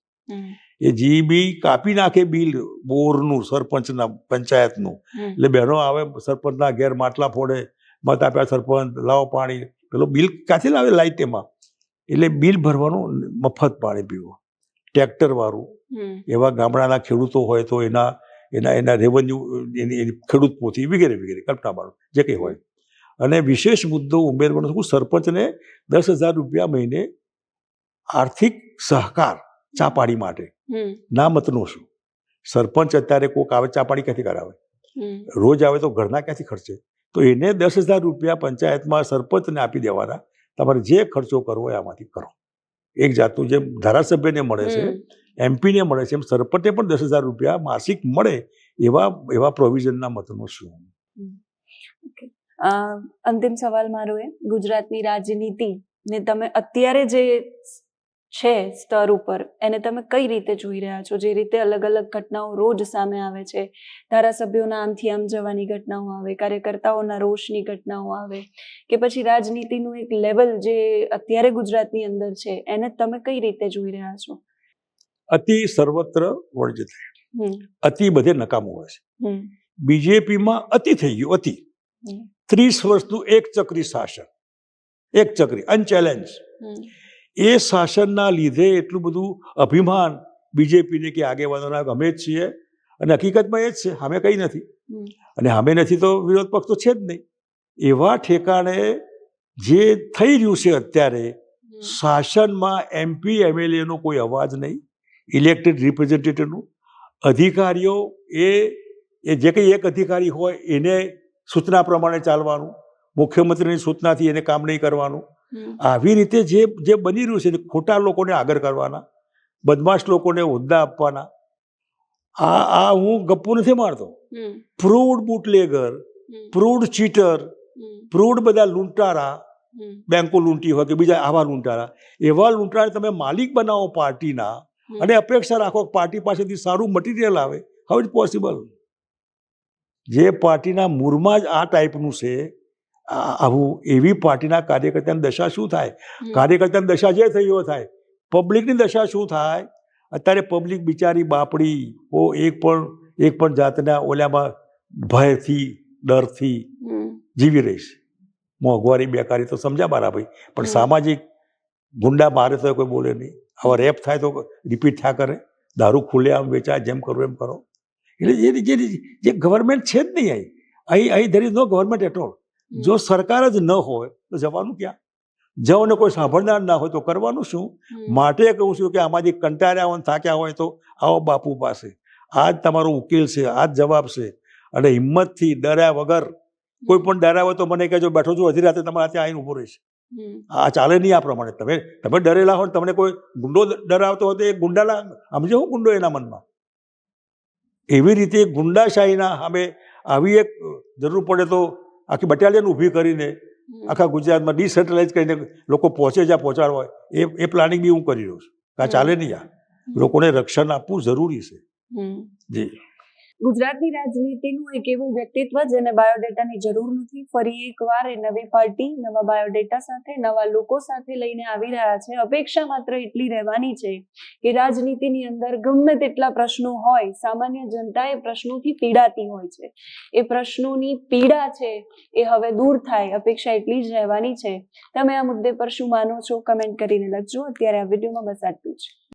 [SPEAKER 1] એ જીઈબી કાપી નાખે બિલ, બોરનું, સરપંચના, પંચાયતનું. એટલે બહેનો આવે સરપંચના ઘેર માટલા ફોડે, મત આપ્યા સરપંચ, લાવો પાણી. પેલો બિલ ક્યાંથી લાવે લાઇટ એમાં? એટલે બિલ ભરવાનું, મફત પાણી પીવું. ટ્રેક્ટરવાળું, એવા ગામડાના ખેડૂતો હોય તો એના રેવન્યુ, એની ખેડૂત પોથી વગેરે વગેરે, કલ્પનાવાળું જે કંઈ હોય. અને વિશેષ મુદ્દો ઉમેરવાનો છું, સરપંચને 10,000 રૂપિયા મહિને આર્થિક સહકાર ચા પાણી માટે ના મતનો છું. સરપંચ અત્યારે કોઈક આવે ચા પાણી ક્યાંથી કરાવે? રોજ આવે તો ઘરના ક્યાંથી ખર્ચે? તો એને 10,000 રૂપિયા પંચાયતમાં સરપંચને આપી દેવાના. તમારે જે ખર્ચો કરવો હોય આમાંથી કરો. એક જાતનું જેમ ધારાસભ્યને મળે છે, એમપીને મળે છે, એમ સરપંચને પણ 10,000 રૂપિયા માસિક મળે, એવા પ્રોવિઝનના મતનો છું.
[SPEAKER 2] અંતિમ સવાલ મારો એ, ગુજરાતની રાજનીતિ ને તમે અત્યારે જે છે સ્તર ઉપર એને તમે કઈ રીતે જોઈ રહ્યા છો? જે રીતે અલગ અલગ ઘટનાઓ રોજ સામે આવે છે, ધારાસભ્યોના આમથી આમ જવાની ઘટનાઓ આવે, કાર્યકર્તાઓના રોષની ઘટનાઓ આવે, કે પછી રાજનીતિનું એક લેવલ જે અત્યારે ગુજરાતની અંદર છે એને તમે કઈ રીતે જોઈ રહ્યા છો?
[SPEAKER 1] અતિ સર્વત્ર વર્જિત, અતિ બધે નકામું હોય છે. બીજેપીમાં અતિ થઈ ગયું, અતિ. 30 વર્ષનું એક ચક્રી શાસન, એક ચક્રી અનચેલેન્જ. એ શાસનના લીધે એટલું બધું અભિમાન બીજેપીને કે આગેવાનોના, અમે જ છીએ, અને હકીકતમાં એ જ છે, સામે કંઈ નથી.
[SPEAKER 2] હમ.
[SPEAKER 1] અને સામે નથી તો વિરોધ પક્ષ તો છે જ નહીં. એવા ઠેકાણે જે થઈ રહ્યું છે અત્યારે, શાસનમાં MP MLAનો કોઈ અવાજ નહીં, ઇલેક્ટેડ રિપ્રેઝેન્ટેટિવનું. અધિકારીઓ એ જે કંઈ એક અધિકારી હોય એને સૂચના પ્રમાણે ચાલવાનું, મુખ્યમંત્રીની સૂચનાથી એને કામ નહીં કરવાનું. આવી રીતે જે બની રહ્યું છે, ખોટા લોકોને આગળ કરવાના, બદમાશ લોકોને હોદ્દા આપવાના. આ હું ગપ્પુ નથી મારતો. પ્રૂવડ બુટલેગર, પ્રૂવડ ચીટર, પ્રૂવડ બધા લૂંટારા, બેંકો લૂંટી હોય કે બીજા આવા લૂંટારા, એવા લૂંટારા તમે માલિક બનાવો પાર્ટીના અને અપેક્ષા રાખો પાર્ટી પાસેથી સારું મટીરિયલ આવે. How is possible? જે પાર્ટીના મૂળમાં જ આ ટાઈપનું છે, આવું એવી પાર્ટીના કાર્યકર્તાની દશા શું થાય? કાર્યકર્તાની દશા જે થઈ હોય થાય, પબ્લિકની દશા શું થાય? અત્યારે પબ્લિક બિચારી બાપડી એક પણ જાતના ઓલામાં ભયથી ડરથી જીવી રહીશ. મોંઘવારી બેકારી તો સમજ્યા મારા ભાઈ, પણ સામાજિક ગુંડા મારે તો કોઈ બોલે નહીં. આવા રેપ થાય તો રિપીટ થયા કરે, દારૂ ખુલ્લે આમ વેચાય, જેમ કરવું એમ કરો. એટલે જે ગવર્મેન્ટ છે જ નહીં અહીં there is no government at all. જો સરકાર જ ન હોય તો જવાનું ક્યાં? જવાને કોઈ સાંભળનાર ના હોય તો કરવાનું શું? માટે કહું છું કે આમાંથી કંટાળ્યા હોય થાક્યા હોય તો આવો બાપુ પાસે, આ જ તમારો ઉકેલ છે, આ જ જવાબ છે. અને હિંમતથી ડર્યા વગર, કોઈ પણ ડરાવે તો મને કહેજો, બેઠો છું અડધી રાતે તમારા ત્યાં આવીને ઊભો રહીશ. આ ચાલે નહીં આ પ્રમાણે. તમે ડરેલા હોય, તમને કોઈ ગુંડો ડરાવતો હોય તો એ ગુંડાના સમજો હું ગુંડો એના મનમાં. એવી રીતે ગુંડાશાહીના સામે આવી એક જરૂર પડે તો આખી બટાલિયન ઊભી કરીને આખા ગુજરાતમાં ડિસેન્ટ્રલાઇઝ કરીને લોકો પહોંચે જ્યાં પહોંચાડવા હોય એ પ્લાનિંગ બી હું કરી રહ્યો છું. આ ચાલે નહીં. આ લોકોને રક્ષણ આપવું જરૂરી છે. જી.
[SPEAKER 2] ગુજરાતની રાજનીતિનું એક એવું વ્યક્તિત્વ જેને બાયોડેટાની જરૂર નથી. ફરી એકવાર એ નવી પાર્ટી, નવા બાયોડેટા સાથે, નવા લોકો સાથે લઈને આવી રહ્યા છે. અપેક્ષા માત્ર એટલી રહેવાની છે કે રાજનીતિની અંદર ગમે તેટલા પ્રશ્નો હોય, સામાન્ય જનતા એ પ્રશ્નોથી પીડાતી હોય છે. એ પ્રશ્નોની પીડા છે એ હવે દૂર થાય, અપેક્ષા એટલી જ રહેવાની છે. તમે આ મુદ્દે પર શું માનો છો? કમેન્ટ કરીને લખજો. અત્યારે આ વિડીયોમાં બસ આટલું જ.